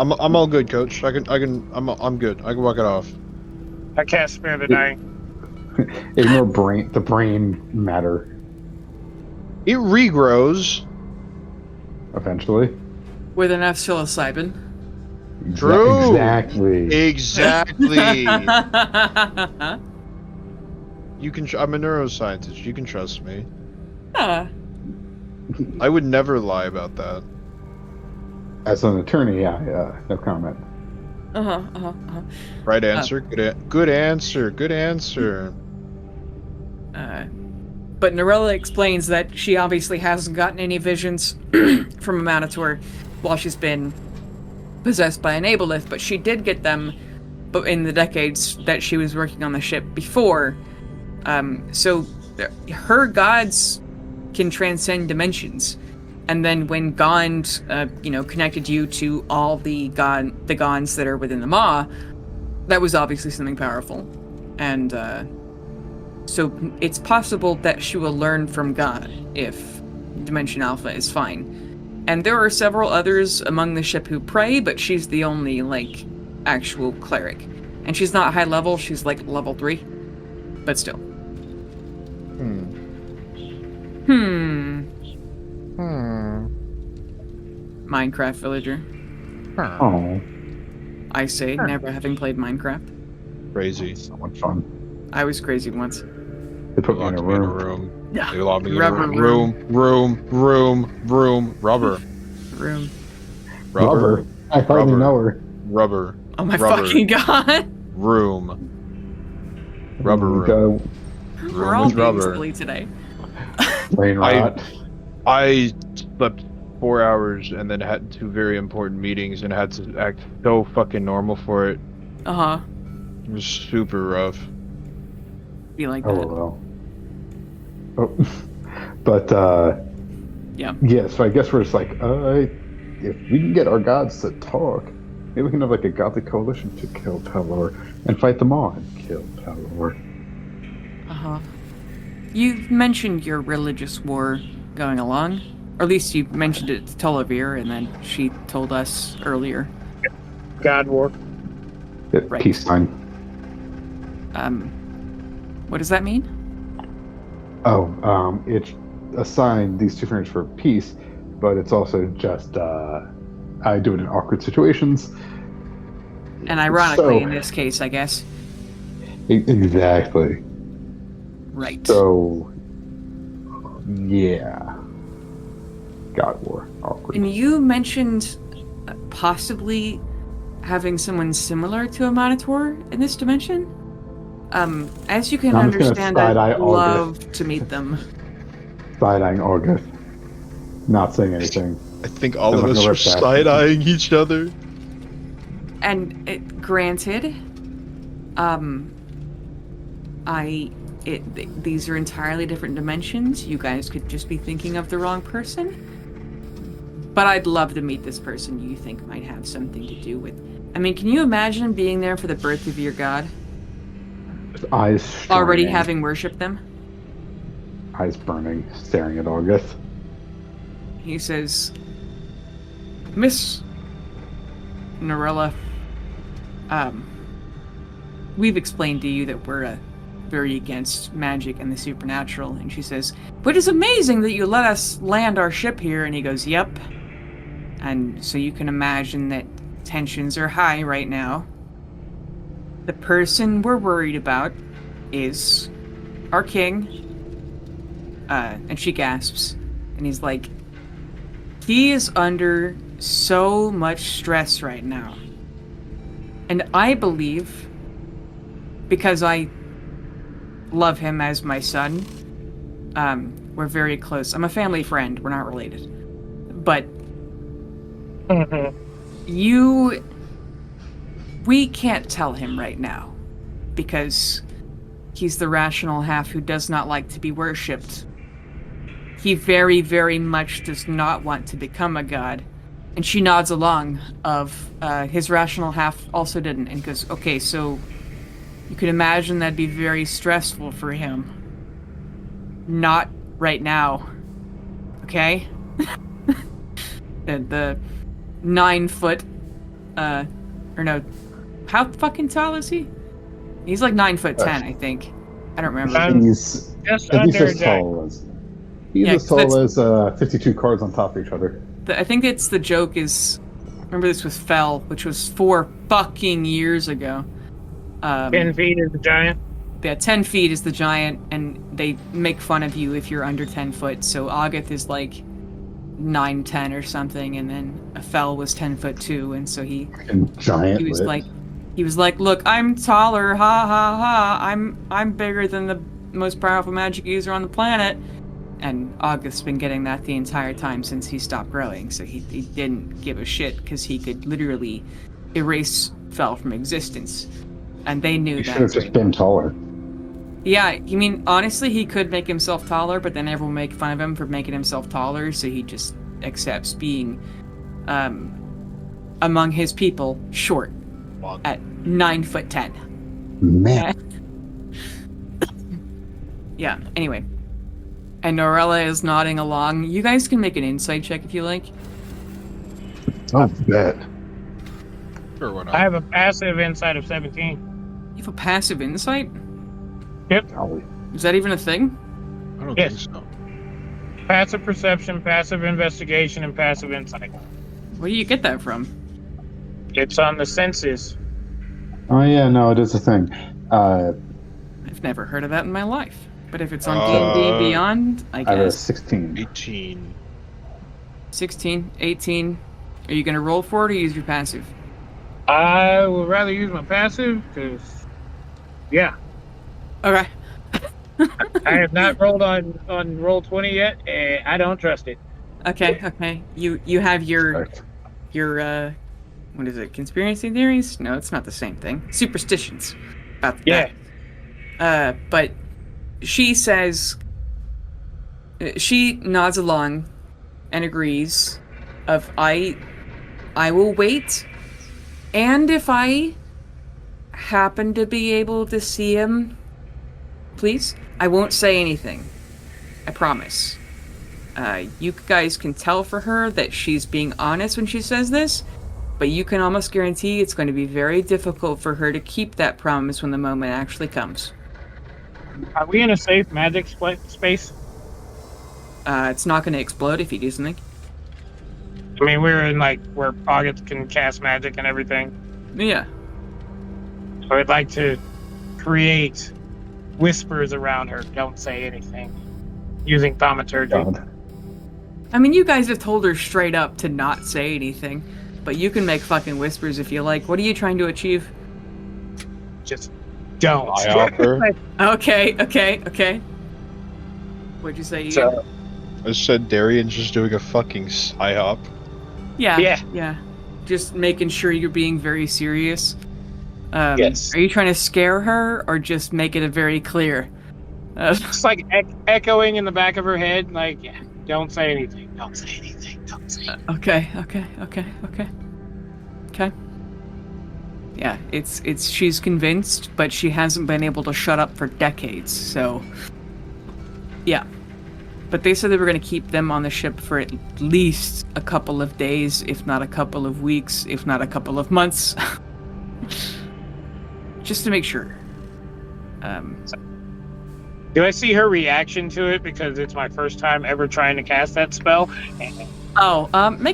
I'm all good, Coach. I'm good. I can walk it off. I can't spare the dying. Ignore the brain matter. It regrows. Eventually. With enough psilocybin. True. Exactly. You can. I'm a neuroscientist. You can trust me. Huh. I would never lie about that. As an attorney, no comment. Right answer. Good answer. Good answer. But Norella explains that she obviously hasn't gotten any visions from a Monitor while she's been possessed by an Aboleth, but she did get them but in the decades that she was working on the ship before. So her gods can transcend dimensions. And then when Gond, connected you to all the Gonds that are within the Maw, that was obviously something powerful. And, so it's possible that she will learn from God if Dimension Alpha is fine. And there are several others among the ship who pray, but she's the only, actual cleric. And she's not high level, she's, level 3. But still. Minecraft villager. Oh. I say, never having played Minecraft. Crazy. So much fun. I was crazy once. They put me in Locked a me in a room. room. Yeah. They locked me in a Rubber room. Rubber. Room. Rubber. I hardly Rubber. know her. Rubber. Oh my Rubber. fucking god. Room. Rubber Oh my room. God. We're Room all is being rubber. silly today. Brain rot. I slept 4 hours and then had 2 very important meetings and had to act so fucking normal for it. Uh-huh. It was super rough. Be like Oh that. well. Oh, but Yeah. yeah. So I guess we're just like, if we can get our gods to talk, maybe we can have like a godly coalition to kill Pelor and fight them all and kill Pelor. Uh-huh. You mentioned your religious war going along. Or at least you mentioned it to Tolavir, and then she told us earlier. God War. Right. Peace sign. What does that mean? Oh, it's a sign, these two fingers for peace, but it's also just I do it in awkward situations. And ironically, So- in this case, I guess. Exactly. Right. So, yeah. God War. Awkward. And you mentioned possibly having someone similar to a Monitor in this dimension? As you can I'm just gonna understand, I'd side-eye love to meet them. Side-eyeing August. Not saying anything. I think all I'm of not us gonna were rip that. side-eyeing each other. And granted, these are entirely different dimensions. You guys could just be thinking of the wrong person. But I'd love to meet this person you think might have something to do with. I mean, can you imagine being there for the birth of your god? With eyes Already straining, having worshipped them? eyes burning, staring at August. He says, Miss Norella, we've explained to you that we're very against magic and the supernatural. And she says, but it's amazing that you let us land our ship here. And he goes, yep. And so you can imagine that tensions are high right now. The person we're worried about is our king. And she gasps. And he's like, he is under so much stress right now. And I believe, because I love him as my son, we're very close. I'm a family friend. We're not related. But we can't tell him right now because he's the rational half who does not like to be worshipped. He very, very much does not want to become a god. And she nods along of his rational half also didn't, and goes, okay, so you can imagine that'd be very stressful for him. Not right now. Okay? the 9 foot, or no, how fucking tall is he? He's like 9'10", I think. I don't remember. He's Just at least under as tall as he's Yeah, as 'cause tall that's- as 52 cards on top of each other. I think it's the joke is, remember this was Fell, which was 4 fucking years ago. 10 feet is the giant. Yeah, 10 feet is the giant, and they make fun of you if you're under 10 foot. So August is like 9'10" or something, and then Fell was 10 foot too, and so he Giant. was lips. like, look, I'm taller, ha ha ha. I'm bigger than the most powerful magic user on the planet. And August's been getting that the entire time since he stopped growing, so he didn't give a shit because he could literally erase Fell from existence. And they knew He that. should have just been taller. Yeah, you mean, honestly, he could make himself taller, but then everyone will make fun of him for making himself taller, so he just accepts being, among his people, short, at 9'10". Man, Yeah, anyway. And Norella is nodding along. You guys can make an insight check if you like. I bet. Sure, why not? I have a passive insight of 17. You have a passive insight? Golly. Is that even a thing? I don't Yes. think so. Passive perception, passive investigation, and passive insight. Where do you get that from? It's on the senses. Oh yeah, no, it is a thing. I've never heard of that in my life. But if it's on Uh, D&D Beyond, I I have a guess. 16. 18. 16, 18. Are you going to roll for it or use your passive? I would rather use my passive because, yeah, Okay. I have not rolled on roll 20 yet, and I don't trust it. Okay. You have your Correct. what is it? Conspiracy theories? No, it's not the same thing. Superstitions about Yeah. that. But she says she nods along and agrees of I will wait, and if I happen to be able to see him, please, I won't say anything. I promise. You guys can tell for her that she's being honest when she says this, but you can almost guarantee it's going to be very difficult for her to keep that promise when the moment actually comes. Are we in a safe magic space? It's not going to explode if you do something. I mean, we're in like where Poggets can cast magic and everything. Yeah. So I'd like to create whispers around her. Don't say anything. Using thaumaturgy. God. I mean, you guys have told her straight up to not say anything, but you can make fucking whispers if you like. What are you trying to achieve? Just don't. I offer. Okay. What'd you say, Ian? So, I said Darian's just doing a fucking psyop. Yeah. Just making sure you're being very serious. Yes. Are you trying to scare her, or just make it a very clear? it's like echoing in the back of her head, like, yeah, don't say anything. Don't say anything. Don't say anything. Okay. Yeah, it's she's convinced, but she hasn't been able to shut up for decades, so yeah. But they said they were going to keep them on the ship for at least a couple of days, if not a couple of weeks, if not a couple of months. Just to make sure. Do I see her reaction to it because it's my first time ever trying to cast that spell? Make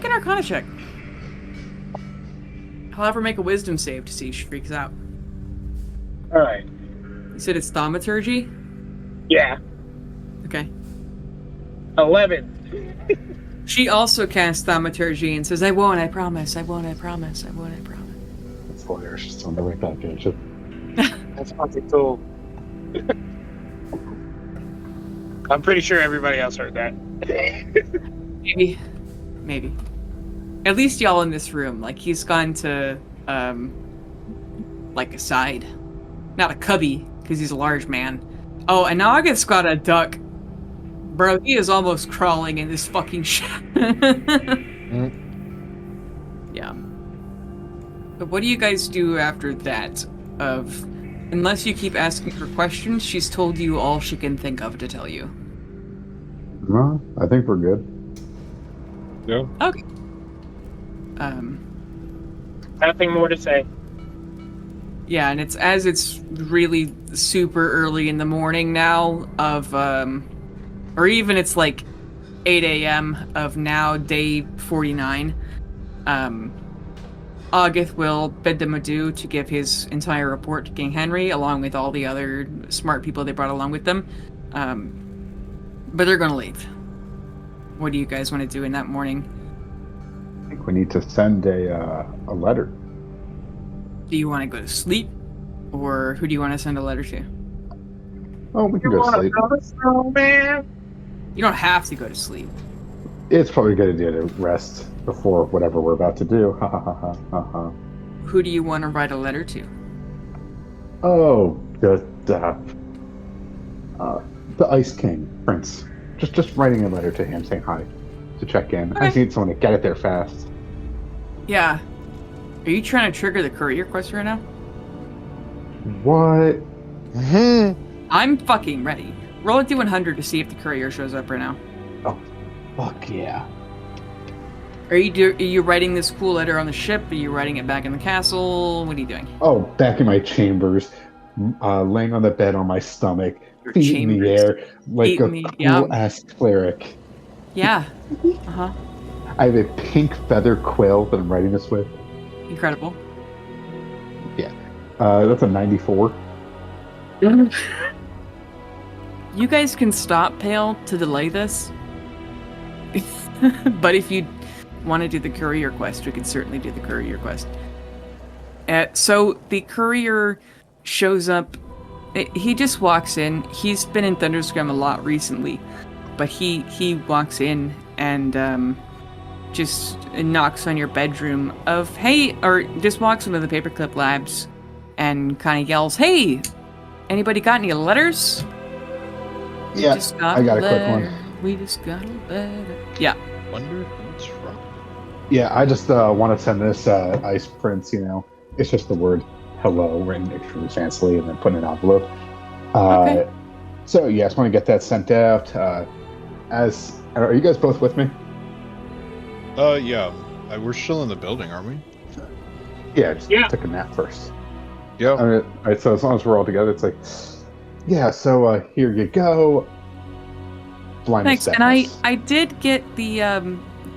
an Arcana check. However, make a Wisdom save to see if she freaks out. All right. You said it's Thaumaturgy? Yeah. Okay. 11. She also casts Thaumaturgy and says, I won't, I promise. That's hilarious. Just on the way back in. That's fucking cool. I'm pretty sure everybody else heard that. Maybe. At least y'all in this room. Like, he's gone to, like a side. Not a cubby, because he's a large man. Oh, and Naga's got a duck. Bro, he is almost crawling in this fucking shit. Yeah. But what do you guys do after that? Unless you keep asking her questions, she's told you all she can think of to tell you. No, I think we're good. Yeah. Okay. Nothing more to say. Yeah, and it's really super early in the morning now or even it's like 8 a.m. of now, day 49. August will bid them adieu to give his entire report to King Henry, along with all the other smart people they brought along with them. But they're gonna leave. What do you guys want to do in that morning? I think we need to send a letter. Do you want to go to sleep? Or who do you want to send a letter to? Oh, we can go to sleep. Man. You don't have to go to sleep. It's probably a good idea to rest before whatever we're about to do. Ha ha ha ha ha ha. Who do you want to write a letter to? Oh, the Ice King, Prince. Just writing a letter to him saying hi, to check in. I just need someone to get it there fast. Yeah. Are you trying to trigger the courier quest right now? What? I'm fucking ready. Roll a D100 to see if the courier shows up right now. Oh, fuck yeah. Are you writing this cool letter on the ship? Are you writing it back in the castle? What are you doing? Oh, back in my chambers, laying on the bed on my stomach, Your feet in the chambers. air, like Feet a in the- yeah. cool-ass cleric. Yeah. Uh-huh. I have a pink feather quill that I'm writing this with. Incredible. That's a 94. You guys can stop Pale to delay this. But if you want to do the courier quest, we can certainly do the courier quest. So the courier shows up. He just walks in. He's been in Thunderscrim a lot recently, but he walks in and just knocks on your bedroom of hey, or just walks into the Paperclip Labs and kind of yells, "Hey, anybody got any letters?" Yeah, I got a quick one. We just got a letter. Yeah. Wonder who's from. Yeah, I just want to send this Ice Prince, it's just the word hello written extremely fancily and then put in an envelope. Okay. So, yeah, I just want to get that sent out. Are you guys both with me? Yeah. We're still in the building, aren't we? Yeah, just took a nap first. Yeah. All right, so as long as we're all together, it's like, yeah, so here you go. Thanks, and I did get the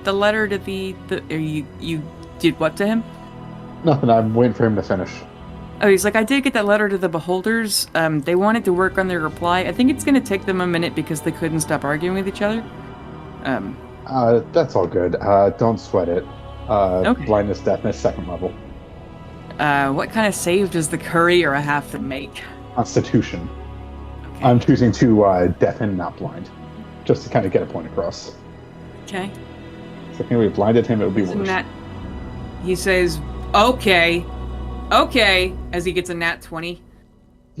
letter to the you did what to him? Nothing, I'm waiting for him to finish. Oh, he's like, I did get that letter to the Beholders. They wanted to work on their reply. I think it's going to take them a minute because they couldn't stop arguing with each other. That's all good. Don't sweat it. Okay. Blindness, deafness, 2nd level. What kind of save does the courier have to make? Constitution. Okay. I'm choosing to deafen, not blind, just to kind of get a point across. Okay. So if we blinded him, it would be worse. He says, okay, as he gets a nat 20.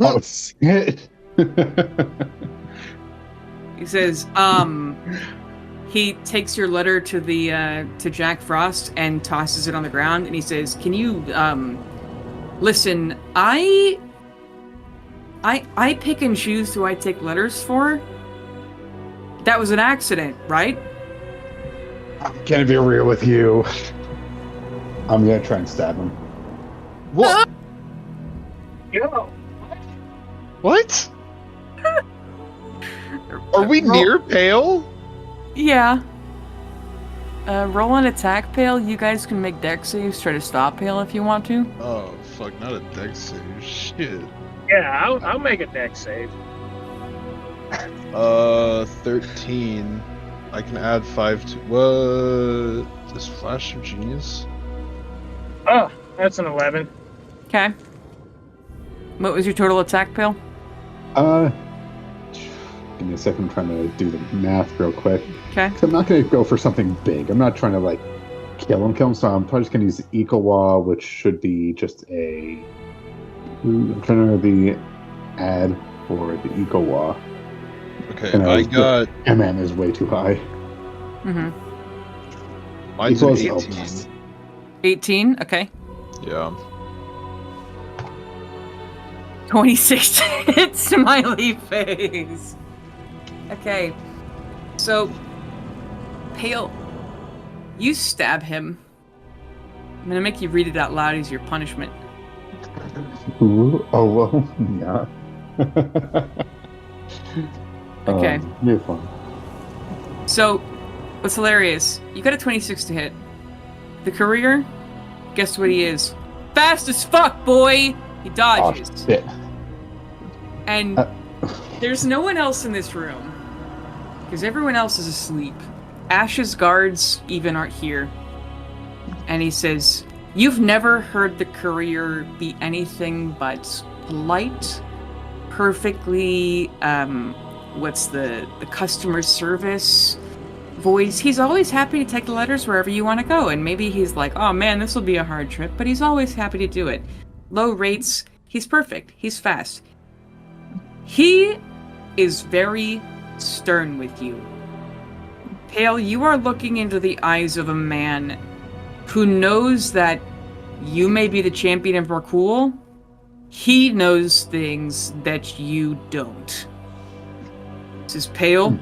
Oh, shit. He says, he takes your letter to the to Jack Frost and tosses it on the ground, and he says, "Can you listen? I pick and choose who I take letters for. That was an accident, right?" I'm gonna be real with you. I'm gonna try and stab him. What? Yo. What? Are we near Pale? Yeah. Roll an attack, Pale. You guys can make dex saves. Try to stop Pale if you want to. Oh, fuck, not a dex save. Shit. Yeah, I'll make a dex save. 13. I can add 5 to... What? This Flash of Genius? Oh, that's an 11. Okay. What was your total attack, Pale? Give me a second. I'm trying to do the math real quick. Okay. So I'm not going to go for something big. I'm not trying to, kill him. So I'm probably just going to use the Equal, which should be just a... I'm trying to do the add for the Equal. Okay, And I got... MM is way too high. Mm-hmm. Mine's an Equals 18. 18? Okay. Yeah. 26 hits, smiley face. Okay. So, Pale, you stab him. I'm gonna make you read it out loud as your punishment. Ooh, oh, well, yeah. Okay. You're fun. So, what's hilarious, you got a 26 to hit. The courier, guess what he is? Fast as fuck, boy! He dodges. Oh, shit. And there's no one else in this room. Because everyone else is asleep. Ash's guards even aren't here. And he says, "You've never heard the courier be anything but polite, perfectly, what's the customer service voice. He's always happy to take the letters wherever you want to go. And maybe he's like, oh man, this will be a hard trip, but he's always happy to do it. Low rates, he's perfect, he's fast. He is very stern with you. Pale, you are looking into the eyes of a man who knows that you may be the champion of Rakul. He knows things that you don't. This is Pale.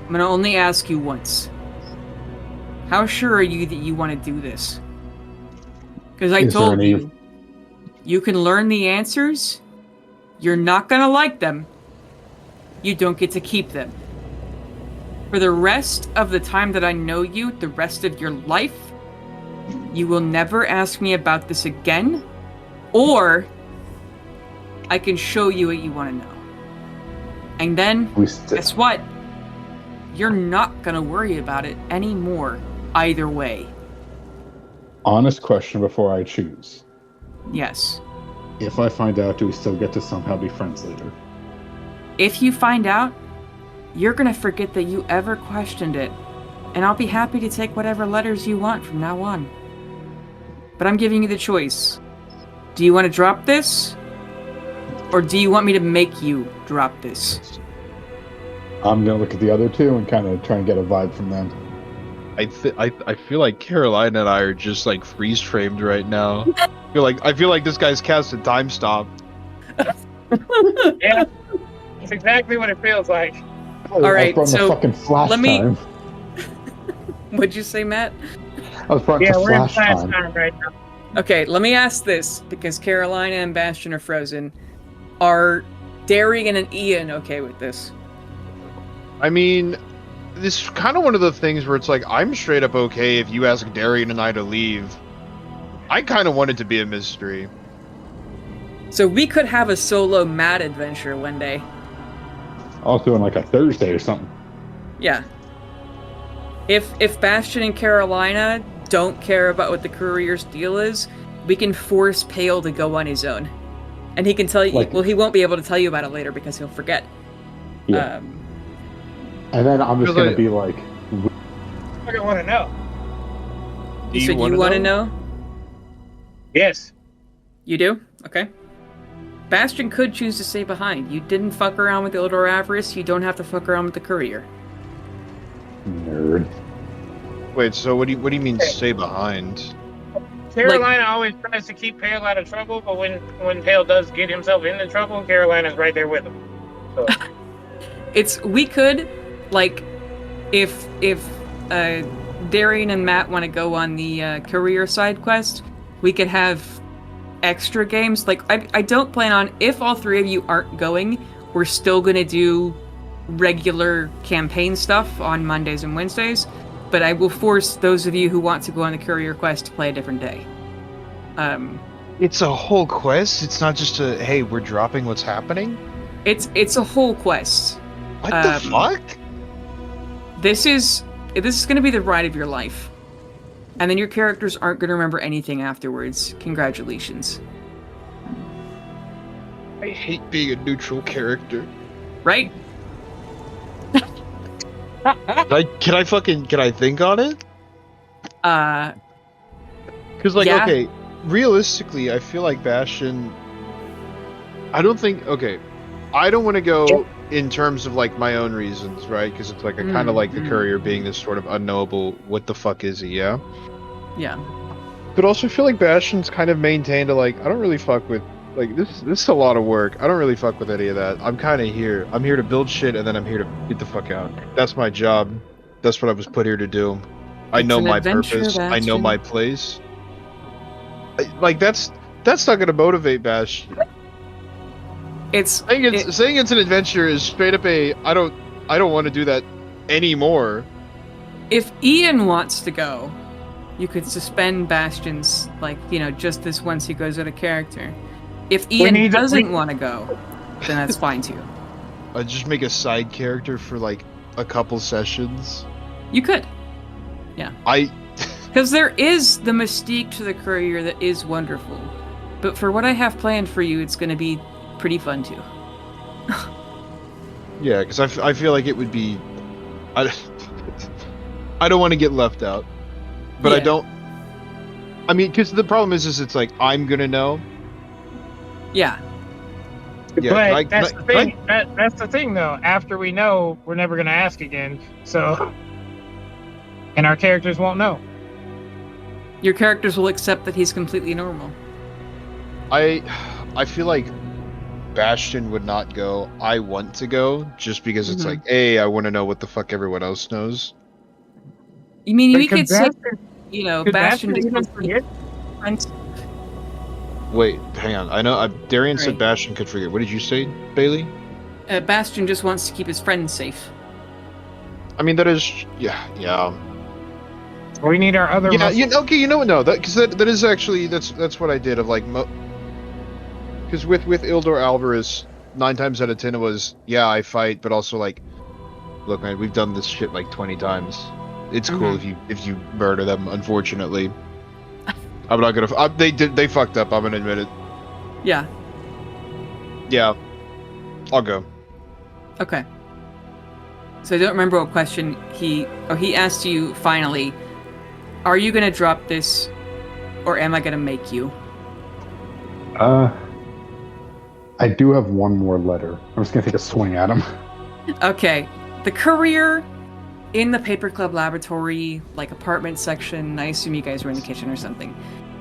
I'm gonna only ask you once. How sure are you that you want to do this? Because I told you, you can learn the answers. You're not gonna like them. You don't get to keep them. For the rest of the time that I know you, the rest of your life, you will never ask me about this again, or I can show you what you want to know. And then, guess what? You're not gonna worry about it anymore, either way. Honest question before I choose. Yes. If I find out, do we still get to somehow be friends later? If you find out, you're gonna forget that you ever questioned it. And I'll be happy to take whatever letters you want from now on. But I'm giving you the choice. Do you want to drop this? Or do you want me to make you drop this? I'm going to look at the other two and kind of try and get a vibe from them. I feel like Caroline and I are just like freeze framed right now. I feel like this guy's cast a time stop. Yeah, it's exactly what it feels like. All right, so fucking flash let me. time. What'd you say, Matt? I was brought Yeah, to we're in flash flash time. time right now. Okay, let me ask this because Carolina and Bastion are frozen. Are Darian and Ian okay with this? I mean, this is kind of one of the things where it's like, I'm straight up okay if you ask Darian and I to leave. I kind of want it to be a mystery. So we could have a solo Matt adventure one day. Also on like a Thursday or something. Yeah. If Bastion and Carolina don't care about what the courier's deal is, we can force Pale to go on his own. And he can tell you, well, he won't be able to tell you about it later because he'll forget. Yeah. And then I'm just going to be like... I want to know. You said you want to know? Yes. You do? Okay. Bastion could choose to stay behind. You didn't fuck around with the Eldor Avarice, you don't have to fuck around with the courier. Nerd. Wait, so what do you mean stay behind? Carolina always tries to keep Pale out of trouble, but when Pale does get himself into trouble, Carolina's right there with him. So. We could, like, if Darian and Matt want to go on the courier side quest, we could have extra games. Like, I don't plan on, if all three of you aren't going, we're still gonna do regular campaign stuff on Mondays and Wednesdays, but I will force those of you who want to go on the courier quest to play a different day. It's a whole quest? It's not just a, hey, we're dropping what's happening? It's a whole quest. What the fuck? This is going to be the ride of your life. And then your characters aren't going to remember anything afterwards. Congratulations. I hate being a neutral character. Right? Can I think on it? Because, like, yeah. Okay, realistically, I feel like Bastion... I don't want to go in terms of, like, my own reasons, right? Because it's like, I kind of like the courier being this sort of unknowable, what the fuck is he, yeah? Yeah. But also, I feel like Bastion's kind of maintained a, like, I don't really fuck with, like, this is a lot of work. I don't really fuck with any of that. I'm kind of here. I'm here to build shit, and then I'm here to get the fuck out. That's my job. That's what I was put here to do. I know my purpose. I know my place. Like, that's not gonna motivate Bastion. Saying it's an adventure is straight up a, I don't want to do that anymore. If Ian wants to go, you could suspend Bastion's, like, just this once he goes out of character. If Ian doesn't want to go, then that's fine too. I'd just make a side character for, like, a couple sessions. You could. Yeah. Because there is the mystique to the courier that is wonderful. But for what I have planned for you, it's going to be pretty fun too. Yeah, because I feel like it would be... I don't want to get left out. But yeah. I mean, because the problem is it's like, I'm going to know. Yeah. But that's the thing. That's the thing, though. After we know, we're never going to ask again. So, and our characters won't know. Your characters will accept that he's completely normal. I feel like Bastion would not go. I want to go just because it's like, hey, I want to know what the fuck everyone else knows. You mean we could say, Bastion even forget? Wait, hang on. I know Darian said Bastion could forget. What did you say, Bailey? Bastion just wants to keep his friends safe. I mean, that is, yeah. We need our other. Yeah, okay. You know what? No, because that is actually that's what I did. Of like, Because with Ildor Alvarez, 9 times out of 10 it was, yeah, I fight, but also like, look, man, we've done this shit like 20 times. It's cool if you murder them. Unfortunately, I'm not gonna. They fucked up. I'm gonna admit it. Yeah. Yeah, I'll go. Okay. So I don't remember what question he asked you finally. Are you gonna drop this, or am I gonna make you? I do have one more letter. I'm just gonna take a swing at him. Okay. The courier in the Paper Club laboratory, like apartment section, I assume you guys were in the kitchen or something.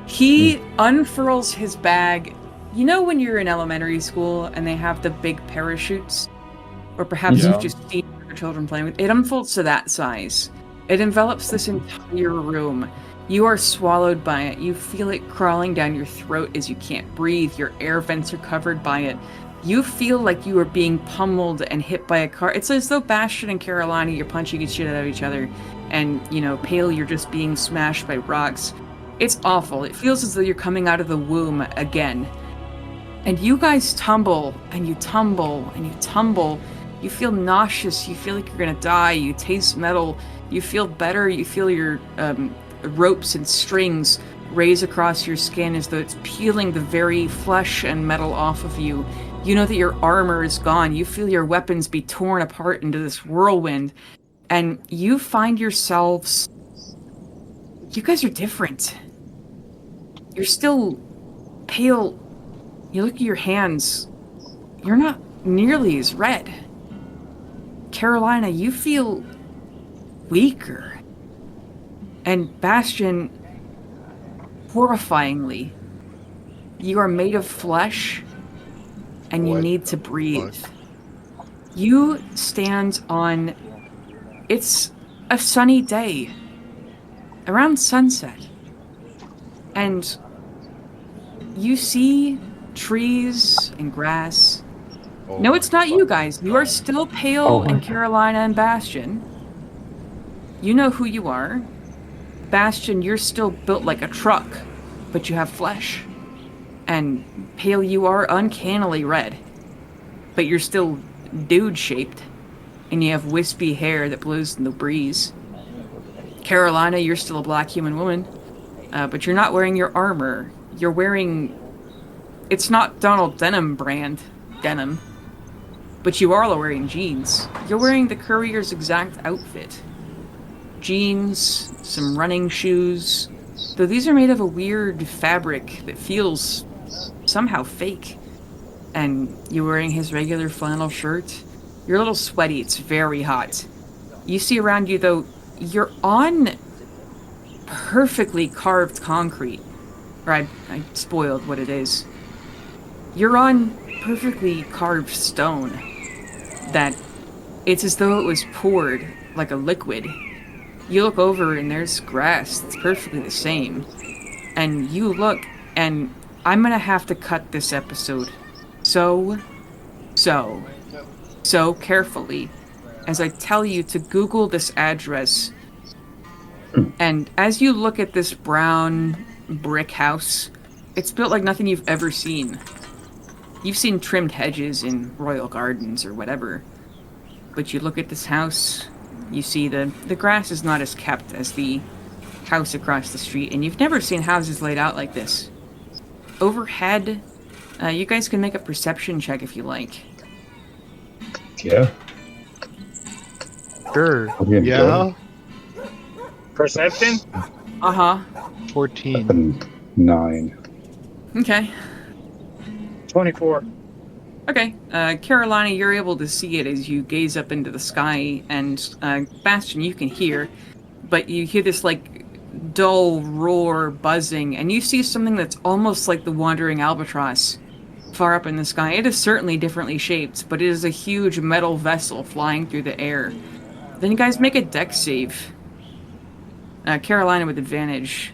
He unfurls his bag. You know when you're in elementary school and they have the big parachutes? Or perhaps you've just seen your children playing with it. It unfolds to that size. It envelops this entire room. You are swallowed by it. You feel it crawling down your throat as you can't breathe. Your air vents are covered by it. You feel like you are being pummeled and hit by a car. It's as though Bastion and Carolina, you're punching each shit out of each other. And, Pale, you're just being smashed by rocks. It's awful. It feels as though you're coming out of the womb again. And you guys tumble, and you tumble, and you tumble. You feel nauseous. You feel like you're gonna die. You taste metal. You feel better. You feel your ropes and strings raise across your skin as though it's peeling the very flesh and metal off of you. You know that your armor is gone. You feel your weapons be torn apart into this whirlwind. And you find yourselves... You guys are different. You're still pale. You look at your hands. You're not nearly as red. Carolina, you feel weaker. And Bastion, horrifyingly, you are made of flesh and you need to breathe. You stand on... It's a sunny day, around sunset, and you see trees and grass. No, it's not you guys. You are still Pale and Carolina and Bastion. You know who you are. Bastion, you're still built like a truck, but you have flesh. And Pale, you are uncannily red, but you're still dude-shaped, and you have wispy hair that blows in the breeze. Carolina, you're still a black human woman, but you're not wearing your armor. You're wearing... It's not Donald Denim brand denim, but you are all wearing jeans. You're wearing the courier's exact outfit. Jeans, some running shoes, though these are made of a weird fabric that feels somehow fake. And you're wearing his regular flannel shirt. You're a little sweaty, it's very hot. You see around you, though, you're on perfectly carved concrete. Or I spoiled what it is. You're on perfectly carved stone that it's as though it was poured like a liquid. You look over and there's grass that's perfectly the same. And you look, and I'm gonna have to cut this episode so carefully as I tell you to Google this address. And as you look at this brown brick house, it's built like nothing you've ever seen. You've seen trimmed hedges in royal gardens or whatever. But you look at this house, you see the grass is not as kept as the house across the street, and you've never seen houses laid out like this. Overhead, you guys can make a perception check if you like. Yeah. Sure. Yeah. Perception? Uh-huh. 14. 9. Okay. 24. Okay. Carolina, you're able to see it as you gaze up into the sky, and Bastion, you can hear, but you hear this, like, dull roar buzzing, and you see something that's almost like the wandering albatross far up in the sky. It is certainly differently shaped, but it is a huge metal vessel flying through the air. Then you guys make a dex save. Carolina with advantage.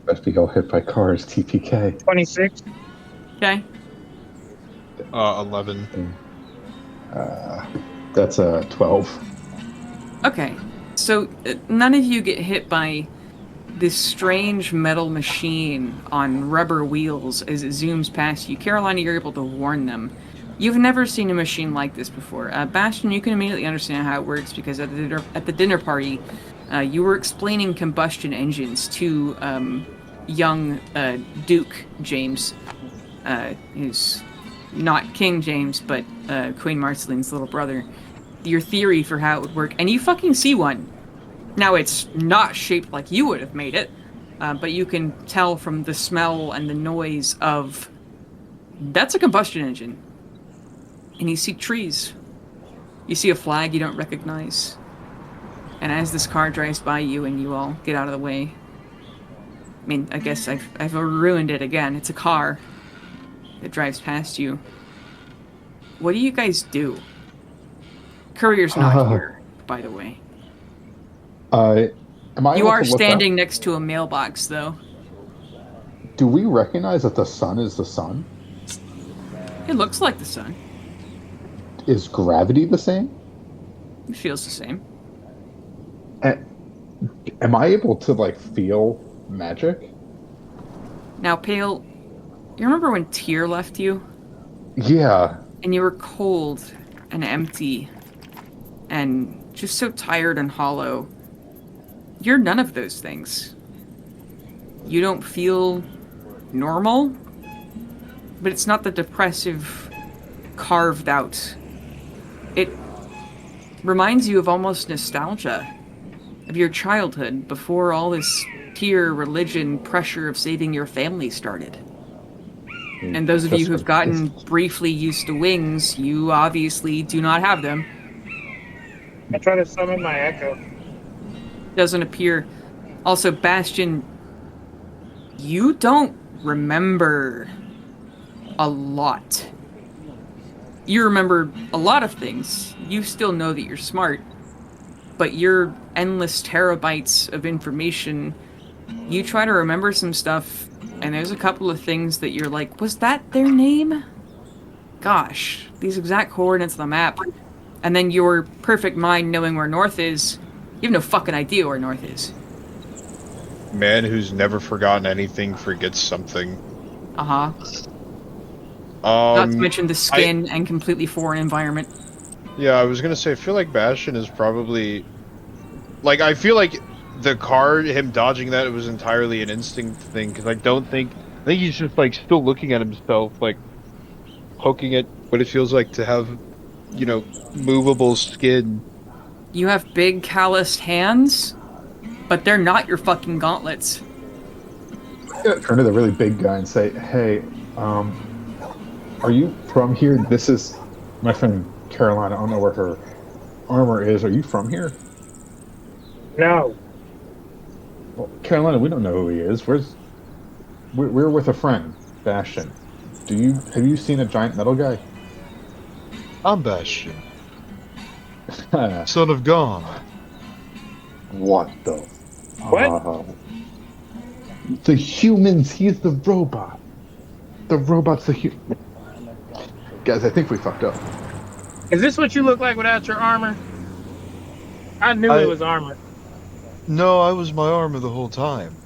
Best be all hit by cars, TPK. 26. Okay. 11. That's a 12. Okay. So none of you get hit by this strange metal machine on rubber wheels as it zooms past you. Carolina, you're able to warn them. You've never seen a machine like this before. Bastion, you can immediately understand how it works because at the dinner party, you were explaining combustion engines to young Duke James, who's not King James, but Queen Marceline's little brother. Your theory for how it would work, and you fucking see one. Now, it's not shaped like you would have made it, but you can tell from the smell and the noise of... That's a combustion engine. And you see trees. You see a flag you don't recognize. And as this car drives by you and you all get out of the way... I mean, I guess I've ruined it again. It's a car that drives past you. What do you guys do? Courier's not here, by the way. Am I you able are to look standing up? next to a mailbox, though. Do we recognize that the sun is the sun? It looks like the sun. Is gravity the same? It feels the same. Am I able to, like, feel magic? Now, Pale, you remember when Tyr left you? Yeah. And you were cold and empty and just so tired and hollow. You're none of those things. You don't feel normal, but it's not the depressive, carved out. It reminds you of almost nostalgia of your childhood before all this Tyr religion pressure of saving your family started. And those of you who've gotten briefly used to wings, you obviously do not have them. I try to summon my echo. Doesn't appear. Also, Bastion, you don't remember a lot. You remember a lot of things. You still know that you're smart, but your endless terabytes of information, you try to remember some stuff, and there's a couple of things that you're like, was that their name? Gosh, these exact coordinates on the map. And then your perfect mind knowing where north is, you have no fucking idea where north is. Man who's never forgotten anything forgets something. Uh-huh. Not to mention the skin and completely foreign environment. Yeah, I was gonna say, I feel like Bastion is probably... Like, I feel like the car, him dodging that, it was entirely an instinct thing, because I think he's just, like, still looking at himself, like, poking at what it feels like to have, you know, movable skin. You have big calloused hands, but they're not your fucking gauntlets. Turn to the really big guy and say, hey, are you from here? This is my friend Carolina. I don't know where her armor is. Are you from here? No. Well, Carolina, we don't know who he is. We're with a friend, Bastion. Have you seen a giant metal guy? I'm Bastion. Son of God. What the? What? The humans, he's the robot. The robot's the human. Guys, I think we fucked up. Is this what you look like without your armor? I knew it was armor. No, I was my armor the whole time.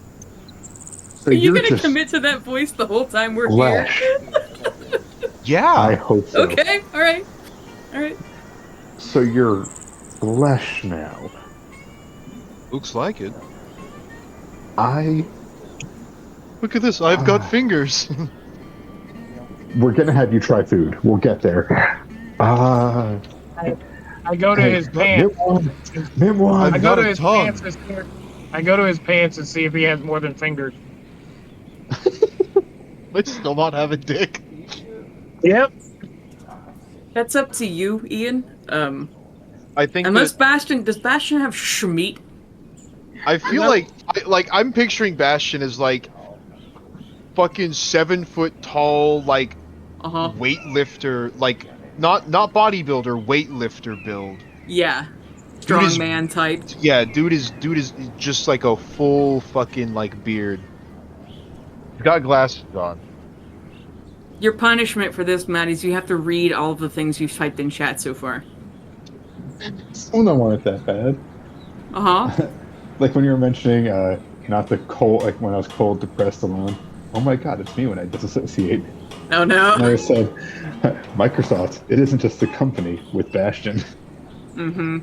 So Are you you're gonna just commit to that voice the whole time we're flesh. here? Yeah. I hope so. Okay, alright. Alright. So you're flesh now. Looks like it. Look at this, I've got fingers. We're gonna have you try food. We'll get there. I go to his pants. Nimwan. I go to his pants and see, I go to his pants and see if he has more than fingers. I still not have a dick. Yep. That's up to you, Ian. I think unless Bastion... Does Bastion have Schmeat? I feel like I'm picturing Bastion as like fucking 7 foot tall, like weightlifter, like not bodybuilder, weightlifter build. Yeah. Strongman type. Yeah, dude is just like a full fucking like beard. He's got glasses on. Your punishment for this, Matt, is you have to read all of the things you've typed in chat so far. Some of them weren't that bad. Uh-huh. Like when you were mentioning not the cold, like when I was cold, depressed, alone. Oh my god, it's me when I disassociate. Oh no. And I said, Microsoft, it isn't just a company with Bastion. We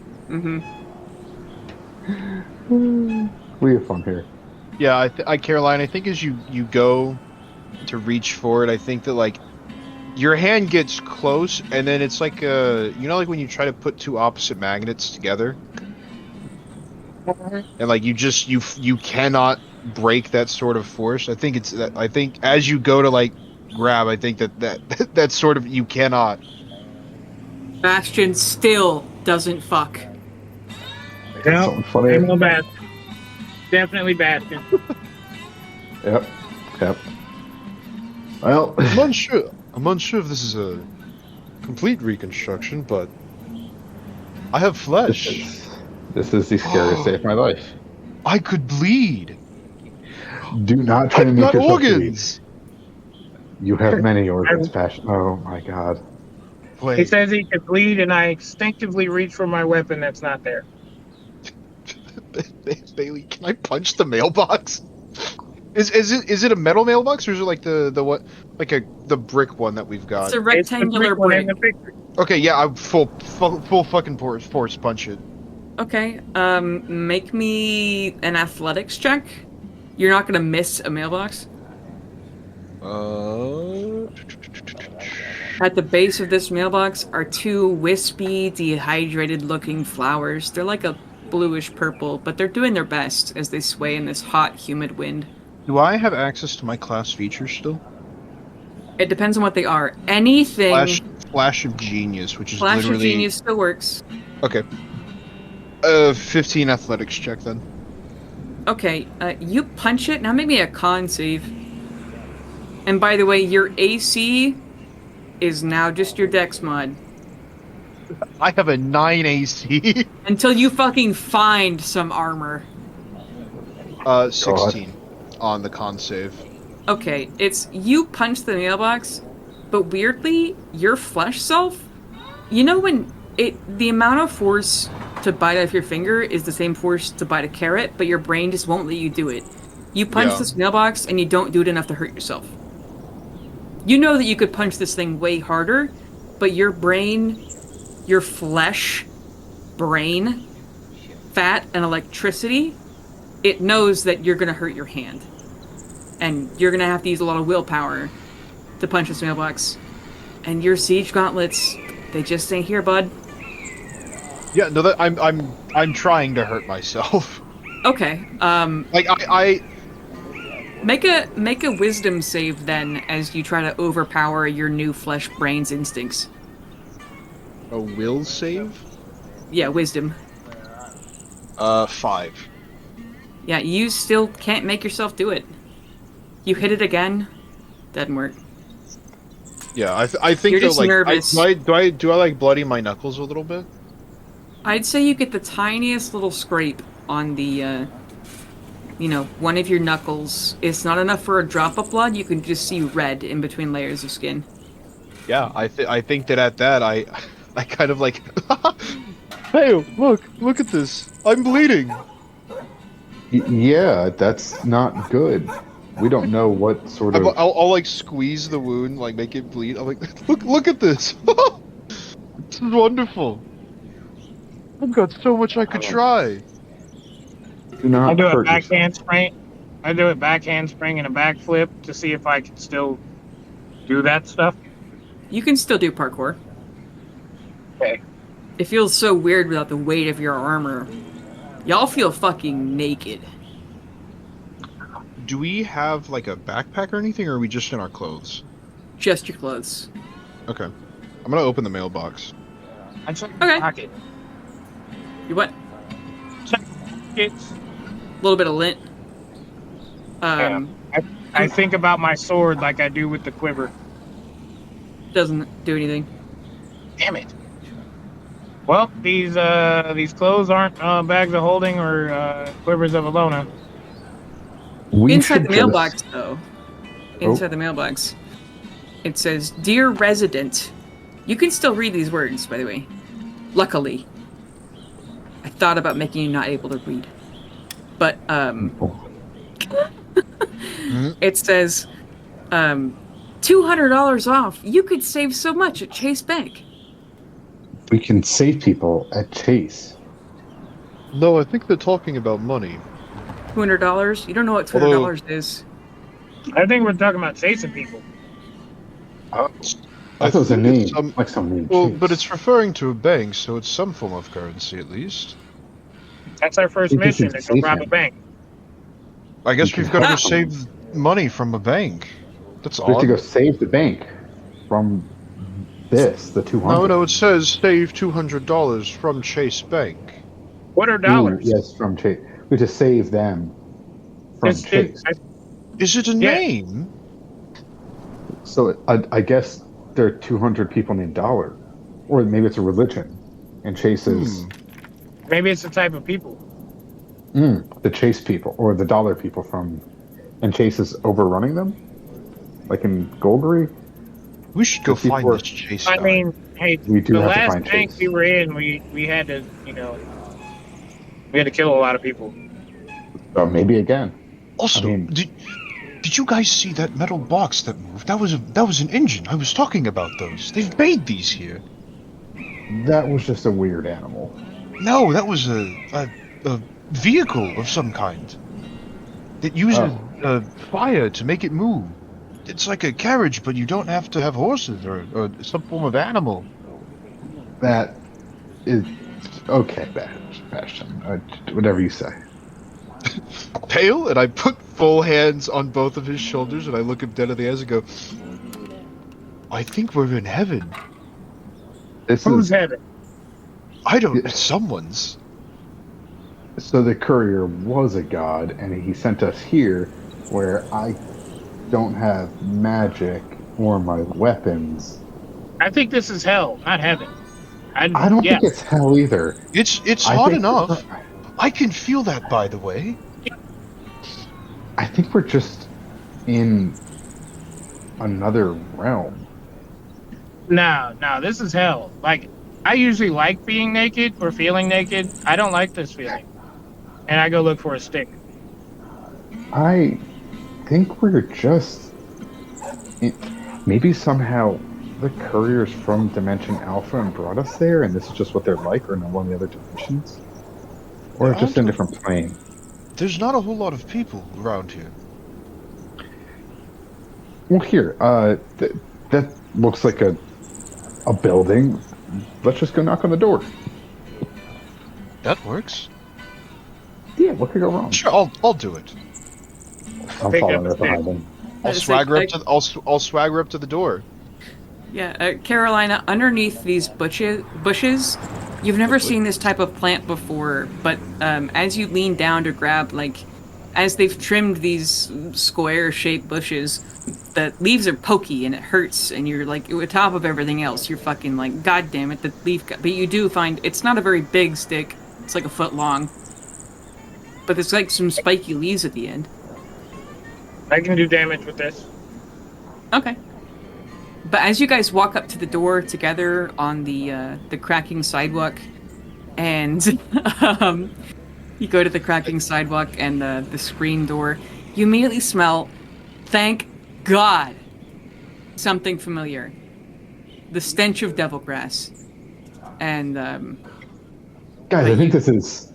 have fun here. Yeah, Caroline, I think as you go to reach for it, I think that like your hand gets close, and then it's like like when you try to put two opposite magnets together, and like you cannot break that sort of force. I think as you go to like grab, I think that sort of you cannot. Bastion still doesn't fuck. No, Something funny. ain't no Bastion. Definitely Bastion. Yep. Well, I'm unsure if this is a complete reconstruction, but I have flesh. This is the scariest day of my life. I could bleed. Do not try to I've make got yourself organs. bleed. You have many organs, Passion. Oh my god. Wait. He says he could bleed, and I instinctively reach for my weapon that's not there. Bailey, can I punch the mailbox? Is it a metal mailbox, or is it like the brick one that we've got? It's a rectangular It's the brick one in brick. the picture. Okay, yeah, I'm full fucking force punch it. Okay, make me an athletics check. You're not gonna miss a mailbox. At the base of this mailbox are two wispy, dehydrated-looking flowers. They're like a bluish purple, but they're doing their best as they sway in this hot, humid wind. Do I have access to my class features still? It depends on what they are. Anything... Flash of Genius, which is Flash literally... of Genius still works. Okay. 15 athletics check then. Okay, you punch it. Now make me a con save. And by the way, your AC is now just your dex mod. I have a 9 AC. Until you fucking find some armor. 16 on the con save. Okay, it's you punch the mailbox, but weirdly, your flesh self, you know when the amount of force to bite off your finger is the same force to bite a carrot, but your brain just won't let you do it. You punch this mailbox and you don't do it enough to hurt yourself. You know that you could punch this thing way harder, but your brain, your flesh, brain, fat, and electricity, it knows that you're gonna hurt your hand. And you're gonna have to use a lot of willpower to punch this mailbox. And your siege gauntlets, they just ain't here, bud. Yeah, no, that I'm trying to hurt myself. Okay. Like I Make a wisdom save then as you try to overpower your new flesh brain's instincts. a will save? Yeah, wisdom. 5. Yeah, you still can't make yourself do it. You hit it again, doesn't work. Yeah, I think You're though, just like nervous. do I like bloody my knuckles a little bit? I'd say you get the tiniest little scrape on the, one of your knuckles. It's not enough for a drop of blood. You can just see red in between layers of skin. Yeah, I think that at that I kind of like, hey, look at this, I'm bleeding. Yeah, that's not good. We don't know what sort of... I'll like squeeze the wound, like make it bleed. I'm like, look at this. This is wonderful. I've got so much I could try. Do not I do a hurt backhand yourself. spring. I do a backhand spring and a backflip to see if I can still do that stuff. You can still do parkour. Okay. It feels so weird without the weight of your armor. Y'all feel fucking naked. Do we have like a backpack or anything, or are we just in our clothes? Just your clothes. Okay. I'm gonna open the mailbox. I check Okay. my pocket. You what? Check my pockets. A little bit of lint. I think about my sword like I do with the quiver. Doesn't do anything. Damn it. Well, these clothes aren't bags of holding or quivers of Alona. We Inside should the mailbox, just- though. Inside the mailbox. It says, "Dear resident." You can still read these words, by the way. Luckily. I thought about making you not able to read. But, It says, $200 off. You could save so much at Chase Bank. We can save people at Chase. No, I think they're talking about money. $200? You don't know what $200 is. I think we're talking about chasing people. Oh, I thought it was a name, like some name. Well, Chase. but it's referring to a bank, so it's some form of currency at least. That's our first mission, to go rob a bank. I guess we've got to go save money from a bank. That's We have to odd. go save the bank from this, the 200. No, it says save $200 from Chase Bank. What are dollars? Yes, from Chase. We have to save them from Chase. Is it a name? So I guess there are 200 people named Dollar, or maybe it's a religion, and Chase is Maybe it's the type of people. the Chase people or the Dollar people from, and Chase is overrunning them, like in Golgari. We should go find People this Chase guy. I mean, hey, We do the have to last find bank Chase. we were in, we had to, we had to kill a lot of people. So maybe again. Also, I mean- did you guys see that metal box that moved? That was an engine. I was talking about those. They've made these here. That was just a weird animal. No, that was a vehicle of some kind. It uses fire to make it move. It's like a carriage, but you don't have to have horses or some form of animal. That is okay, Bastion. Whatever you say. Pale, and I put full hands on both of his shoulders, and I look him dead in the eyes and go, I think we're in heaven. Who's heaven? I don't. It's someone's. So the courier was a god, and he sent us here, where I don't have magic or my weapons. I think this is hell, not heaven. I don't think it's hell either. It's I hot think- enough. I can feel that, by the way. I think we're just in another realm. No, this is hell. Like, I usually like being naked or feeling naked. I don't like this feeling. And I go look for a stick. I think we're just maybe somehow the couriers from Dimension Alpha and brought us there, and this is just what they're like, or in one of the other dimensions, or just in a different plane. There's not a whole lot of people around here. Well, here, that looks like a building. Let's just go knock on the door. That works. Yeah, what could go wrong? Sure, I'll do it. I'm Pick following up right the behind them. I'll It's swagger like- up to I'll swagger up to the door. Yeah, Carolina, underneath these bushes, you've never seen this type of plant before, but as you lean down to grab, like, as they've trimmed these square-shaped bushes, the leaves are pokey and it hurts, and you're like, on top of everything else, you're fucking like, God damn it, the leaf. But you do find it's not a very big stick; it's like a foot long, but there's like some spiky leaves at the end. I can do damage with this. Okay. But as you guys walk up to the door together on the cracking sidewalk, and you go to the cracking sidewalk and the screen door, you immediately smell, thank God, something familiar. The stench of devil grass. And Guys, I think this is.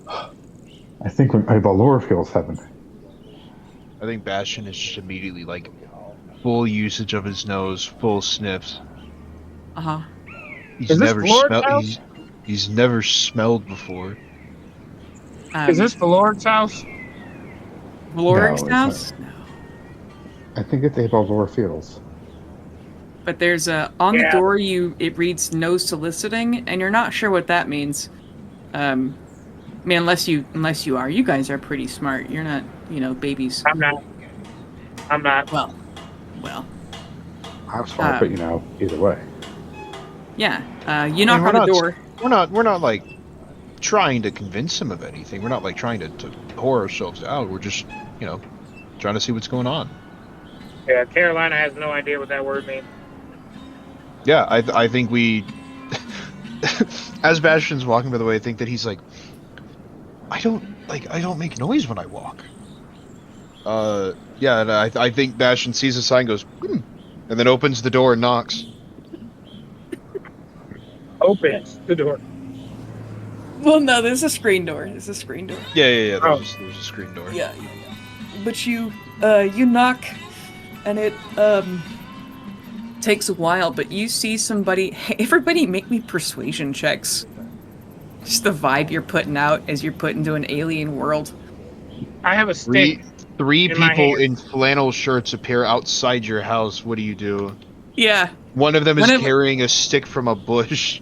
I think when Valor feels heaven. I think Bastion is just immediately like full usage of his nose, full sniffs. uh-huh. He's Is this never Lord's smelled. house? He's never smelled before. Is this the Lord's house? Valoric's No, it's house? I think it's Valor feels. But there's a on the Yeah. door it reads no soliciting, and you're not sure what that means. I mean, unless you are. You guys are pretty smart. You're not, babies. I'm not. Well. I'm smart, but either way. Yeah. You knock we're on the not- door. We're not like trying to convince him of anything. We're not like trying to whore ourselves out. We're just, trying to see what's going on. Yeah, Carolina has no idea what that word means. Yeah, I think we, as Bastion's walking, by the way, I think that he's like, I don't make noise when I walk. Yeah, and I think Bastion sees a sign, goes, and then opens the door and knocks. Opens the door. Well, no, there's a screen door. There's a screen door. Yeah. Oh. There's a screen door. Yeah. But you knock, and it takes a while. But you see somebody. Hey, everybody, make me persuasion checks. Just the vibe you're putting out as you're put into an alien world. I have a stick. Three in my people hand. in flannel shirts appear outside your house. What do you do? Yeah. One of them is carrying a stick from a bush.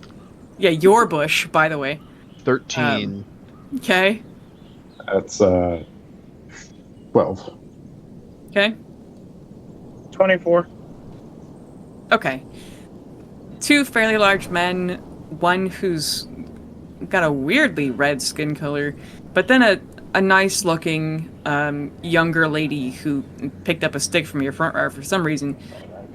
Yeah, your bush, by the way. 13. Okay. That's 12. Okay. 24. Okay. Two fairly large men, one who's got a weirdly red skin color, but then a nice looking younger lady who picked up a stick from your front yard for some reason.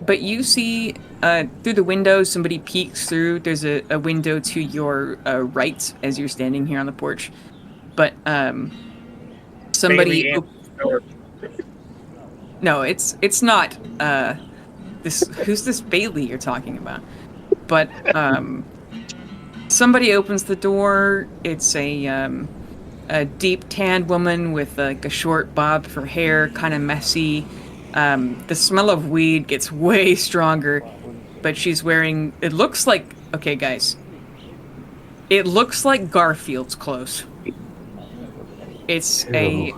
But you see through the window, somebody peeks through. There's a window to your right as you're standing here on the porch. But somebody... No, it's not this. Who's this Bailey you're talking about? But somebody opens the door. It's a deep tanned woman with like a short bob for hair, kind of messy. The smell of weed gets way stronger, but she's wearing. It looks like okay, guys. It looks like Garfield's clothes. It's a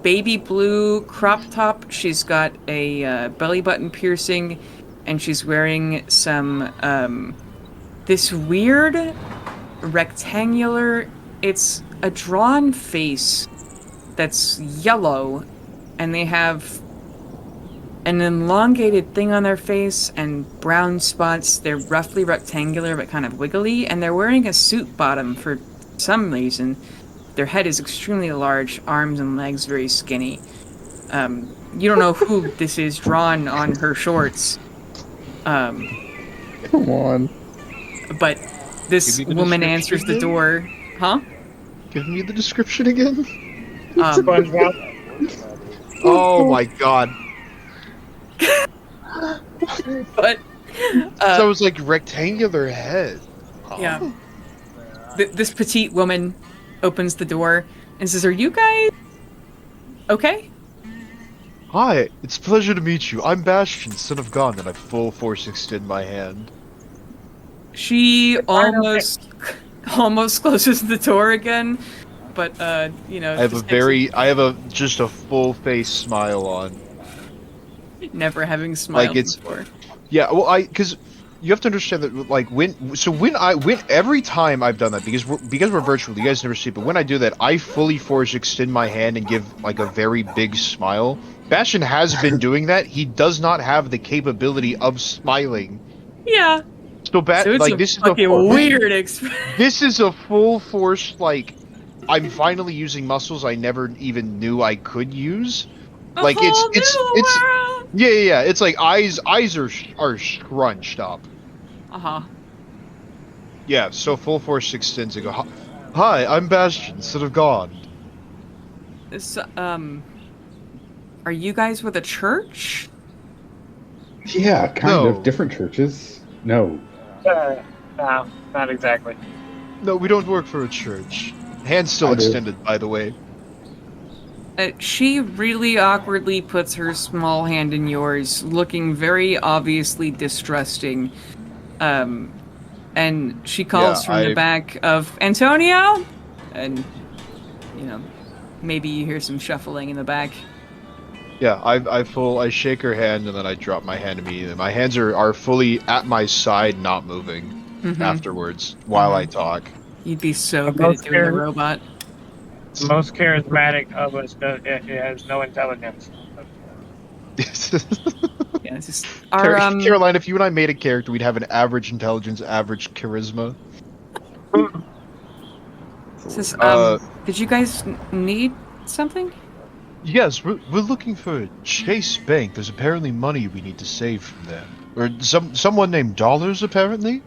baby blue crop top. She's got a belly button piercing, and she's wearing some this weird rectangular. It's a drawn face that's yellow, and they have an elongated thing on their face and brown spots. They're roughly rectangular but kind of wiggly, and they're wearing a suit bottom for some reason. Their head is extremely large, arms and legs very skinny. You don't know who this is drawn on her shorts. Come on. But this woman answers the door. Huh? Give me the description again. SpongeBob. Oh my god. But So it was like rectangular head. yeah. This petite woman opens the door and says, "Are you guys okay?" Hi, it's a pleasure to meet you. I'm Bastion, son of God, and I full force extend my hand. She almost closes the door again, but you know, I have just a full face smile on. never having smiled Like it's before. Yeah, well, because you have to understand that, like, when every time I've done that, because we're virtual, you guys never see, but when I do that, I fully force extend my hand and give like a very big smile. Bastion has been doing that. He does not have the capability of smiling. Yeah. So it's this is fucking weird This is a full force, like, I'm finally using muscles I never even knew I could use. Like it's yeah. It's like eyes are scrunched up. Yeah. So full force extends and go. Hi, I'm Bastion, son of God. Are you guys with a church? Yeah, kind No. of. Different churches. No. No, not exactly. No, we don't work for a church. Hand's still I do. extended, by the way. She really awkwardly puts her small hand in yours, looking very obviously distrusting. And she calls from the back of Antonio, and you know, maybe you hear some shuffling in the back. Yeah, I shake her hand and then I drop my hand immediately. My hands are fully at my side, not moving. Afterwards, while I talk. You'd be so good at doing the robot. The most charismatic of us it has no intelligence. Yeah, it's just our Caroline, if you and I made a character, we'd have an average intelligence, average charisma. Says, did you guys need something? Yes, we're looking for Chase Bank. There's apparently money we need to save from there. Or someone named Dollars, apparently?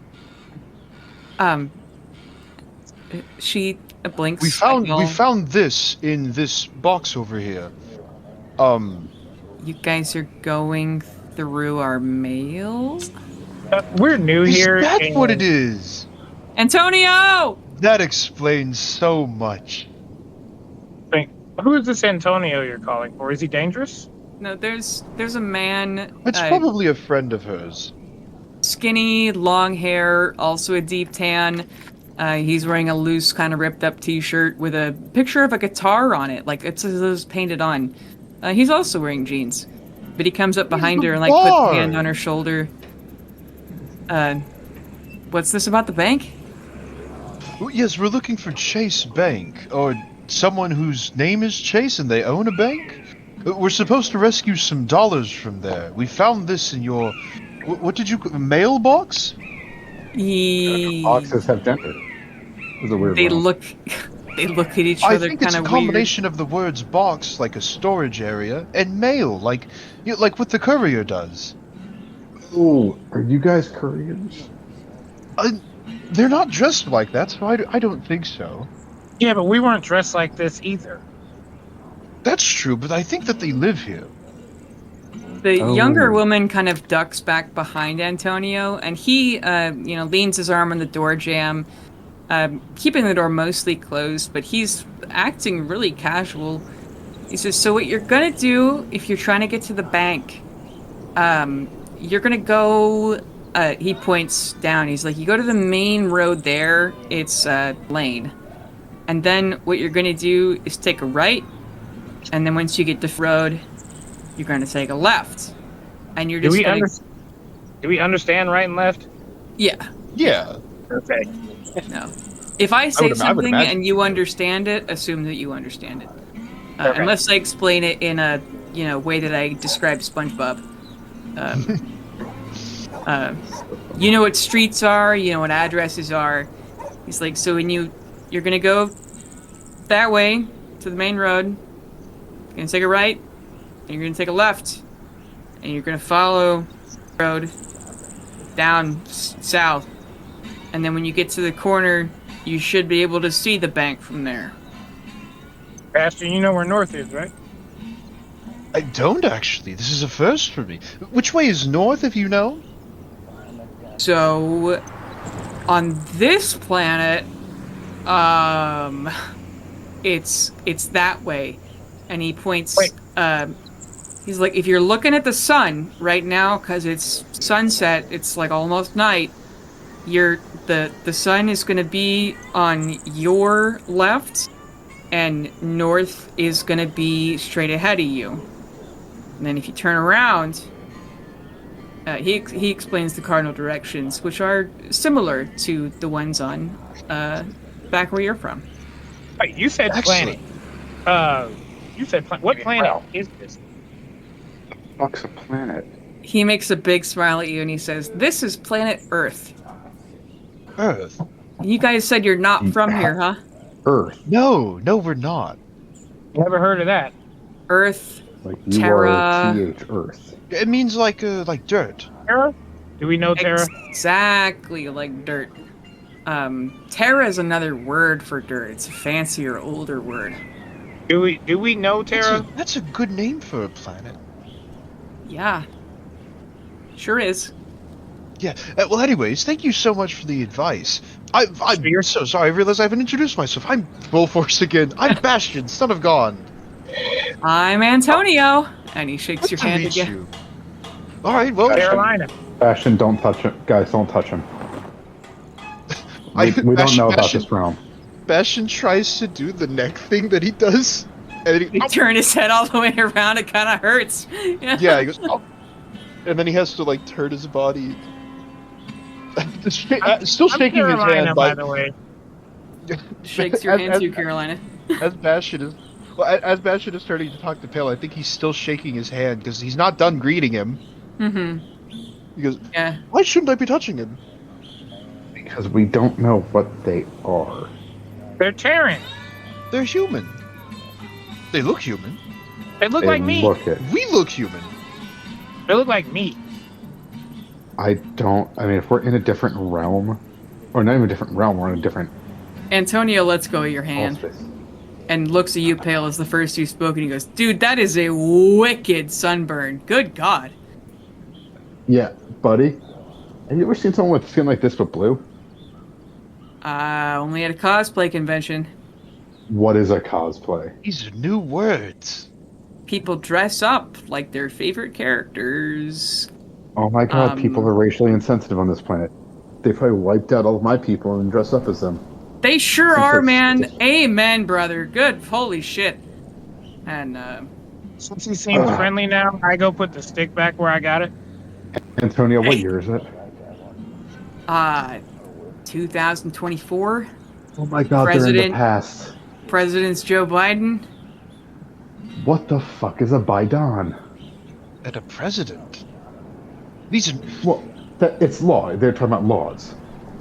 She blinks. We found this in this box over here. You guys are going through our mail? We're new here. That's and what it is. Antonio! That explains so much. Who is this Antonio you're calling for? Is he dangerous? No, there's a man. It's probably a friend of hers. Skinny, long hair, also a deep tan. He's wearing a loose, kind of ripped up t-shirt with a picture of a guitar on it, like it's painted on. He's also wearing jeans. But he comes up behind her and like puts his hand on her shoulder. What's this about the bank? Well, yes, we're looking for Chase Bank, or someone whose name is Chase and they own a bank. We're supposed to rescue some dollars from there. We found this in your... What did you... mailbox? Boxes have gender. It's a weird They one. look... They look at each I other think it's kind a of combination of the words box, like a storage area, and mail, like what the courier does. Ooh, are you guys couriers? They're not dressed like that, so I don't think so. Yeah, but we weren't dressed like this either. That's true, but I think that they live here. The Oh. younger woman kind of ducks back behind Antonio, and he, leans his arm on the door jamb, keeping the door mostly closed, but he's acting really casual. He says, so what you're gonna do, if you're trying to get to the bank, you're gonna go, he points down, he's like, you go to the main road there, it's, lane. And then what you're gonna do is take a right, and then once you get to the road, you're gonna take a left. And you're just Do we understand right and left? Yeah. Yeah. Okay. No. If I say I would something imagine. and you understand it, assume that you understand it. Okay. Unless I explain it in a, way that I describe SpongeBob. You know what streets are, you know what addresses are. He's like, so when you're gonna go that way to the main road, you're gonna take a right, and you're gonna take a left, and you're gonna follow the road down south. And then when you get to the corner, you should be able to see the bank from there. Pastor, you know where north is, right? I don't actually. This is a first for me. Which way is north, if you know? So, on this planet, it's that way. And he points, Wait. He's like, if you're looking at the sun right now, because it's sunset, it's like almost night, the sun is going to be on your left, and north is going to be straight ahead of you. And then if you turn around, he explains the cardinal directions, which are similar to the ones on back where you're from. Wait, you said Excellent. planet. What planet is this? Fuck's a planet. He makes a big smile at you and he says, "This is planet Earth. Earth? You guys said you're not from here, huh? Earth. No, we're not. Never heard of that. Earth, Like you Terra. are TH Earth. It means like dirt. Terra? Do we know Terra? exactly like dirt. Terra is another word for dirt. It's a fancier, older word. Do we know Terra? That's a good name for a planet. Yeah, sure is. Yeah. Well, anyways, thank you so much for the advice. I'm so sorry. I realize I haven't introduced myself. I'm full force again. I'm Bastion, son of God. I'm Antonio, and he shakes your To hand meet again. you. All right. Well, Carolina. Bastion, don't touch him. Guys, don't touch him. We don't know about this realm. Bastion tries to do the neck thing that he does, and He turned his head all the way around. It kind of hurts. yeah, he goes, oh. And then he has to like turn his body. Still I'm shaking his Carolina, hand, by the way. Shakes your hand too, Carolina. As Bastion is, as Bastion is starting to talk to Pale, I think he's still shaking his hand because he's not done greeting him. Mm-hmm. He goes, Yeah. "Why shouldn't I be touching him?" Because we don't know what they are. They're Terran. They're human. They look human. They look They like me. look it. We look human. They look like me. I mean, if we're in a different realm, or not even a different realm, we're in a different Antonio lets go of your hand. space. and looks at you, Pale, as the first you spoke, and he goes, "Dude, that is a wicked sunburn. Good God." Yeah, buddy. Have you ever seen someone with skin like this but blue? Only at a cosplay convention. What is a cosplay? These are new words. People dress up like their favorite characters. Oh my god, people are racially insensitive on this planet. They probably wiped out all of my people and dressed up as them. They sure are, man. Amen, brother. Good. Holy shit. And, Since he seems friendly now, I go put the stick back where I got it. Antonio, what year is it? 2024. Oh my god, they're in the past. President's Joe Biden. What the fuck is a Biden? And a president. These are... Well, it's law. They're talking about laws.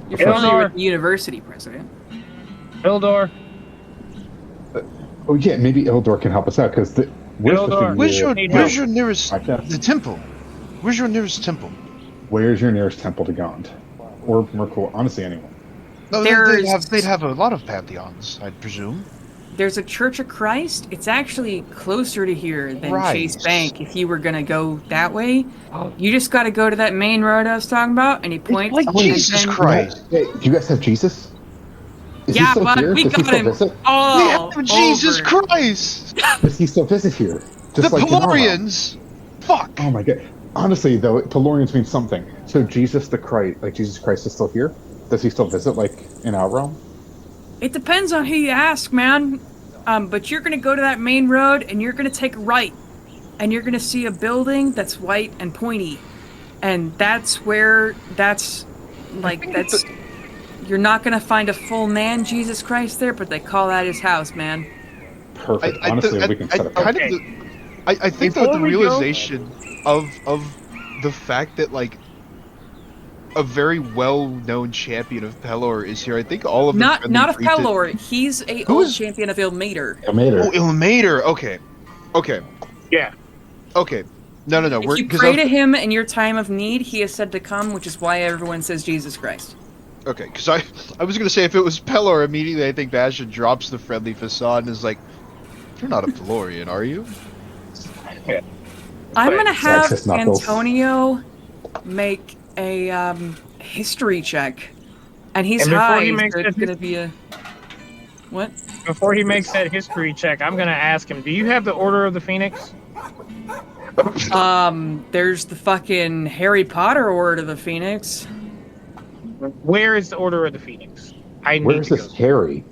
You're familiar with the university president. Ildor. Oh yeah, maybe Ildor can help us out, because where's your nearest... The temple. Where's your nearest temple? Where's your nearest temple to Gond? Or Merkur, honestly, anyone. No, they'd have a lot of pantheons, I'd presume. There's a Church of Christ. It's actually closer to here than Chase Bank. If you were gonna go that way, you just got to go to that main road I was talking about, and he points. Like Jesus Christ! Hey, do you guys have Jesus? Is yeah, but we got him. Oh, we have Jesus Christ! Does he still visit here? Just the like Pelorians. Fuck. Oh my god. Honestly, though, Pelorians means something. So Jesus the Christ, like Jesus Christ, is still here. Does he still visit, like in our realm? It depends on who you ask, man. But you're gonna go to that main road, and you're gonna take a right, and you're gonna see a building that's white and pointy, and that's you're not gonna find a full man Jesus Christ there, but they call that his house, man. Perfect. Honestly, we can set up. I think that the realization of the fact that like a very well-known champion of Pelor is here. I think all of not of Pelor. He's a old champion of Ilmater. Ilmater. Oh, Ilmater. Okay. Yeah. Okay. No. If you pray to him in your time of need, he is said to come, which is why everyone says Jesus Christ. Okay, because I was gonna say if it was Pelor, immediately I think Bastion drops the friendly facade and is like, "You're not a Pelorian, are you?" Yeah. I'm gonna have Antonio make a history check, and he's high. There's gonna be a what? Before he makes that history check, I'm gonna ask him: do you have the Order of the Phoenix? There's the fucking Harry Potter Order of the Phoenix. Where is the Order of the Phoenix? Where's this Harry?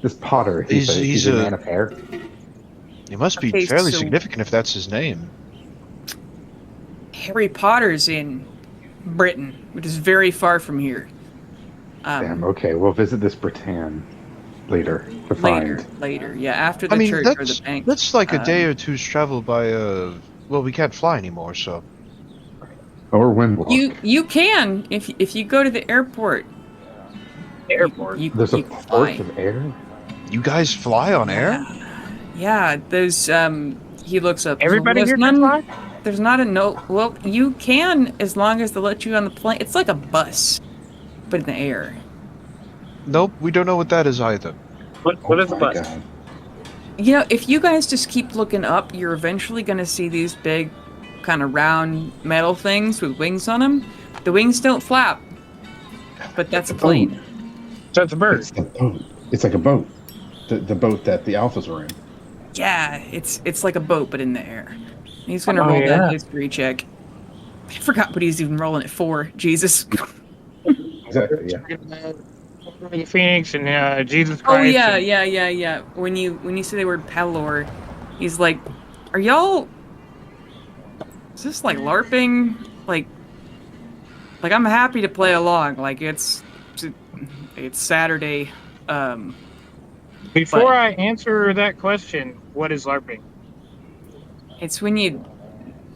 This Potter. He's a man of hair. He must be fairly significant if that's his name. Harry Potter's in Britain, which is very far from here. Damn, okay, we'll visit this Britain later. Later, yeah, after the church or the bank. That's like a day or two's travel by, well, we can't fly anymore, so... Or windwalk. You can, if you go to the airport. There's a port of air? You guys fly on air? Yeah, there's, he looks up. Everybody here can fly? There's not a no. Well, you can as long as they let you on the plane. It's like a bus, but in the air. Nope, we don't know what that is either. What is a bus? God. You know, if you guys just keep looking up, you're eventually going to see these big, kind of round metal things with wings on them. The wings don't flap, but that's a plane. So it's a bird. It's a boat. It's like a boat. The boat that the Alphas were in. Yeah, it's like a boat, but in the air. He's gonna roll that history check. I forgot what he's even rolling it for. Jesus. Exactly. Yeah. The Phoenix and Jesus Christ. Oh yeah. When you say the word Pelor, he's like, "Are y'all? Is this like LARPing? Like I'm happy to play along. Like it's Saturday." Before I answer that question, what is LARPing? It's when you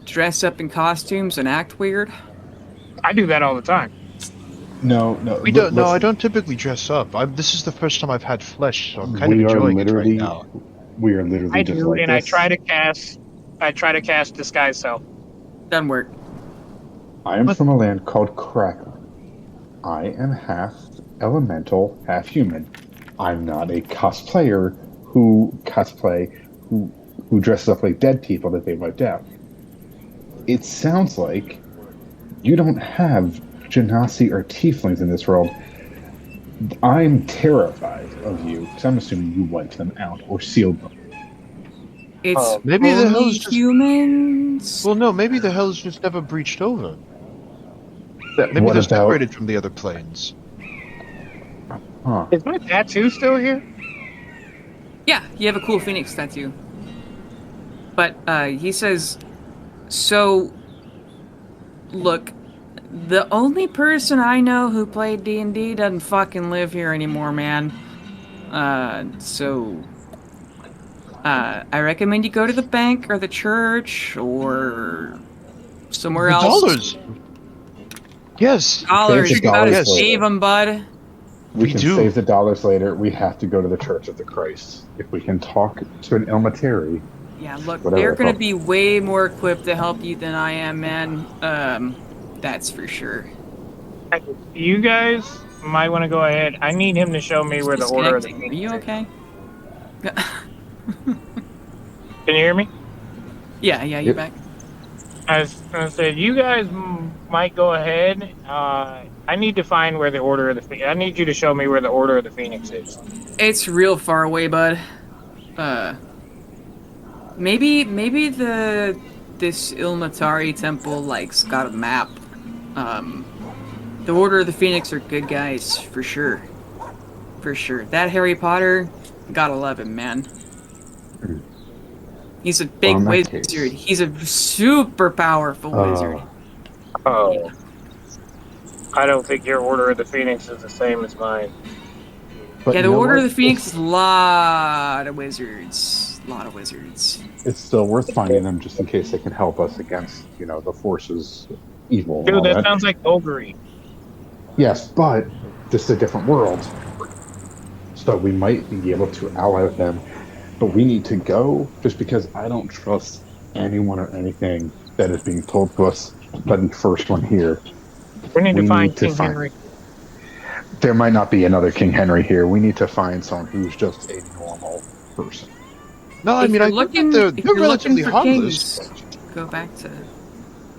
dress up in costumes and act weird. I do that all the time. No. We don't. No, I don't typically dress up. This is the first time I've had flesh, so I'm kind of enjoying it right now. We are literally. I do, and I try to cast disguise self. Doesn't work. I am from a land called Kraken. I am half elemental, half human. I'm not a cosplayer who cosplay, who dresses up like dead people that they wiped out. It sounds like you don't have genasi or tieflings in this world. I'm terrified of you because I'm assuming you wiped them out or sealed them. It's maybe the only hell's just- humans. Well, no, maybe the hell's just never breached over. Maybe Maybe they're separated from the other planes. Huh. Is my tattoo still here? Yeah, you have a cool phoenix tattoo. But he says, so, look, the only person I know who played D&D doesn't fucking live here anymore, man. I recommend you go to the bank or the church or somewhere The else. dollars. Yes. Dollars. Save You the gotta dollars save them, bud. We We can do. save the dollars later. We have to go to the Church of the Christ. If we can talk to an Ilmateri. Yeah, look, Whatever they're it's gonna called. be way more equipped to help you than I am, man. That's for sure. You guys might want to go ahead. I need him to show me where the Order of the Disconnecting. Phoenix Are you is. okay? Can you hear me? Yeah, you're Yep. back. I said, you guys might go ahead. I need to find where the Order of the Phoenix. I need you to show me where the Order of the Phoenix is. It's real far away, bud. Maybe this Ilmatari temple like's got a map. The Order of the Phoenix are good guys for sure. For sure. That Harry Potter, gotta love him, man. He's a big Well, in that wizard. case- He's a super powerful wizard. Oh. I don't think your Order of the Phoenix is the same as mine. But Yeah, you the know Order what? of the Phoenix is a lot of wizards. A lot of wizards. It's still worth finding them just in case they can help us against, the forces, evil. And Dude, all that that. sounds like Ogre. Yes, but this is a different world. So we might be able to ally with them. But we need to go just because I don't trust anyone or anything that is being told to us by the first one here. We need to We find need to King find- Henry. There might not be another King Henry here. We need to find someone who's just a normal person. No, I If mean, you're I looking, think if they're you're looking relatively for harmless. kings, go back to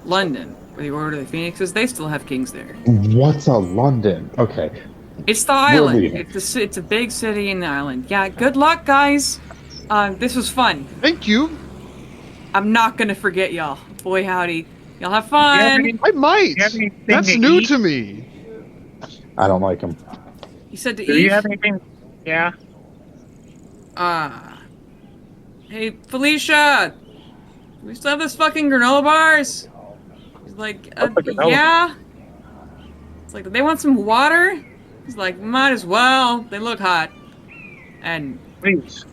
London, where the Order of the Phoenix is. They still have kings there. What's a London? Okay. It's the island. leaving. It's a big city in the island. Yeah, good luck, guys. This was fun. Thank you. I'm not gonna forget y'all. Boy, howdy. Y'all have Do you have fun. any- I might. you have anything That's to new eat? to me. I don't like him. You said to Do eat. you have anything? Yeah. Hey, Felicia. Do we still have those fucking granola bars? He's like, What's the granola? yeah. It's like, do they want some water? He's like, might as well. They look hot. And Please.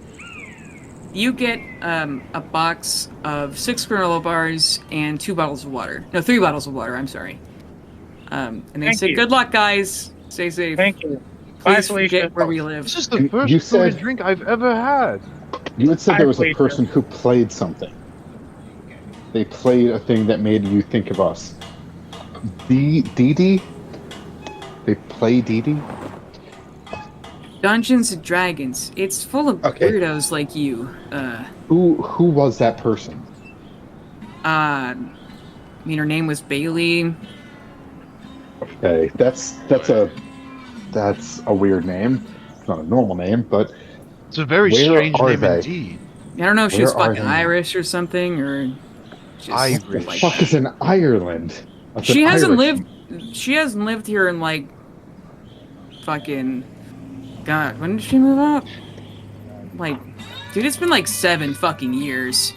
you get a box of 6 granola bars and 2 bottles of water. No, 3 bottles of water, I'm sorry. And they Thank say, you. good luck, guys. Stay safe. Thank you. Bye, Please Felicia. forget where we live. This is the You first food said- and drink I've ever had. You had said I there was a played person who played something. They played a thing that made you think of us. Dee? They play Dee? Dungeons and Dragons. It's full of Okay. weirdos like you. Who was that person? I mean, her name was Bailey. Okay, that's a weird name. It's not a normal name, but It's a very Where strange are name they? indeed. I don't know if she was Where are fucking they now? Irish or something, or just Irish. the like fuck is in Ireland? That's she an hasn't Irish. lived. She hasn't lived here in like fucking. God, when did she move out? Like, dude, it's been like 7 fucking years.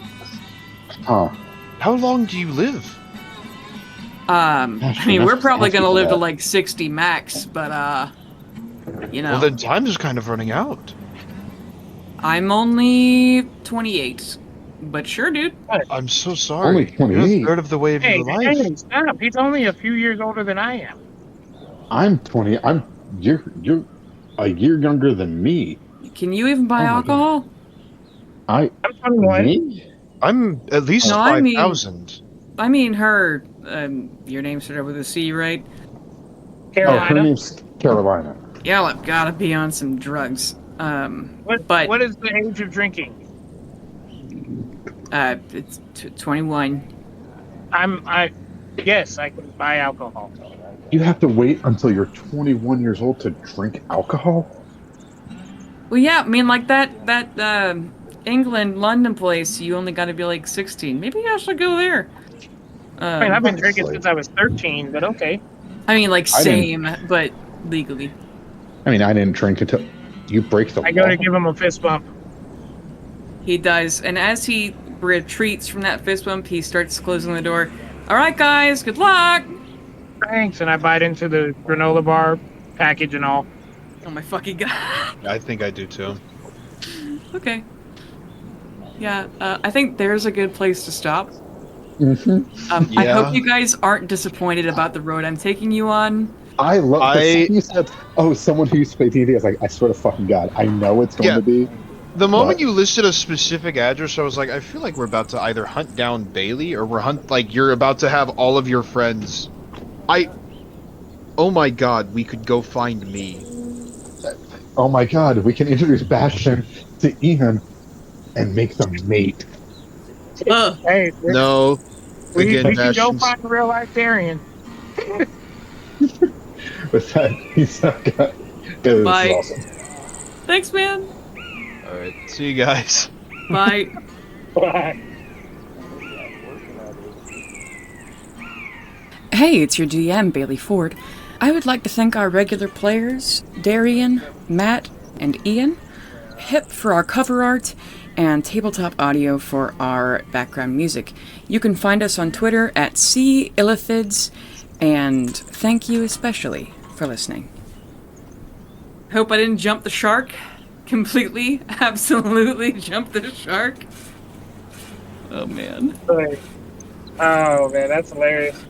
Huh. How long do you live? I mean, we're that's probably gonna people live to that. like 60 max, but you know, Well, then time is kind of running out. I'm only 28. But sure, dude. I'm so sorry. Only You're 28. a third of the way of Hey, your life. hey, stop. He's only a few years older than I am. I'm 20. You're a year younger than me. Can you even buy Oh my alcohol? I'm 21. Me? I'm at least No, I mean- 5,000. I mean her. Your name started with a C, right? Oh, her Carolina. name's Carolina. Y'all have gotta be on some drugs. What is the age of drinking? It's 21. Yes, I can buy alcohol. You have to wait until you're 21 years old to drink alcohol? Well, yeah, I mean, like that England, London place, you only got to be like 16. Maybe I should go there. I mean, I've been Honestly. drinking since I was 13, but okay. I mean, like, I didn't- same, but legally. I mean, I didn't drink until you break the law. I go to give him a fist bump. He does, and as he retreats from that fist bump, he starts closing the door. All right, guys, good luck! Thanks, and I bite into the granola bar package and all. Oh my fucking god. I think I do too. Okay. Yeah, I think there's a good place to stop. Mm-hmm. I Yeah. hope you guys aren't disappointed about the road I'm taking you on. I love I- you said, oh, someone who used to play D&D. I was like, I swear to fucking God, I know it's going Yeah. to be. The moment What? you listed a specific address, I was like, I feel like we're about to either hunt down Bailey or you're about to have all of your friends. Oh my god, we could go find me. Oh my God, we can introduce Bastion to Ian and make them mate. Ugh. Hey, No. we Again, can go Bastion's... find a real life Darian. With that, he's not got. This is Bye. awesome. Thanks, man. Alright, see you guys. Bye. Bye. Hey, it's your GM, Bailey Ford. I would like to thank our regular players, Darian, Matt, and Ian, Hip for our cover art, and Tabletop Audio for our background music. You can find us on Twitter at Illithids, and thank you especially for listening. Hope I didn't jump the shark completely. Absolutely jump the shark. Oh man. Oh man, that's hilarious.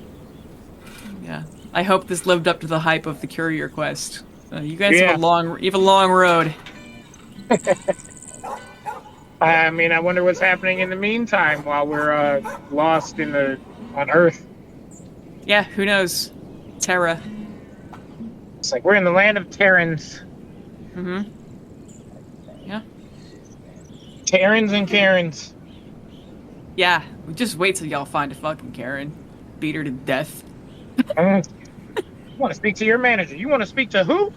Yeah. I hope this lived up to the hype of the Courier Quest. You guys Yeah. have a long road. I mean, I wonder what's happening in the meantime while we're lost on Earth. Yeah, who knows? Terra. It's like we're in the land of Terrans. Mm-hmm. Yeah. Terrans and Karens. Yeah, just wait till y'all find a fucking Karen. Beat her to death. You want to speak to your manager? You want to speak to who?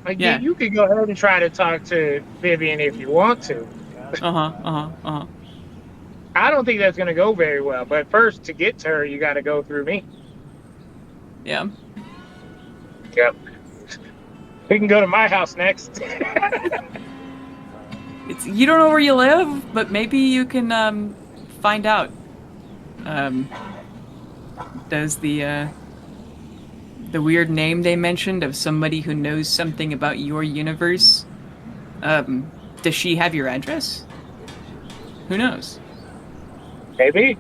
Like, Yeah. you could go ahead and try to talk to Vivian if you want to. I don't think that's going to go very well. But first, to get to her, you got to go through me. Yeah. Yep. We can go to my house next. You don't know where you live, but maybe you can find out. Does the weird name they mentioned of somebody who knows something about your universe, does she have your address? Who knows? Maybe.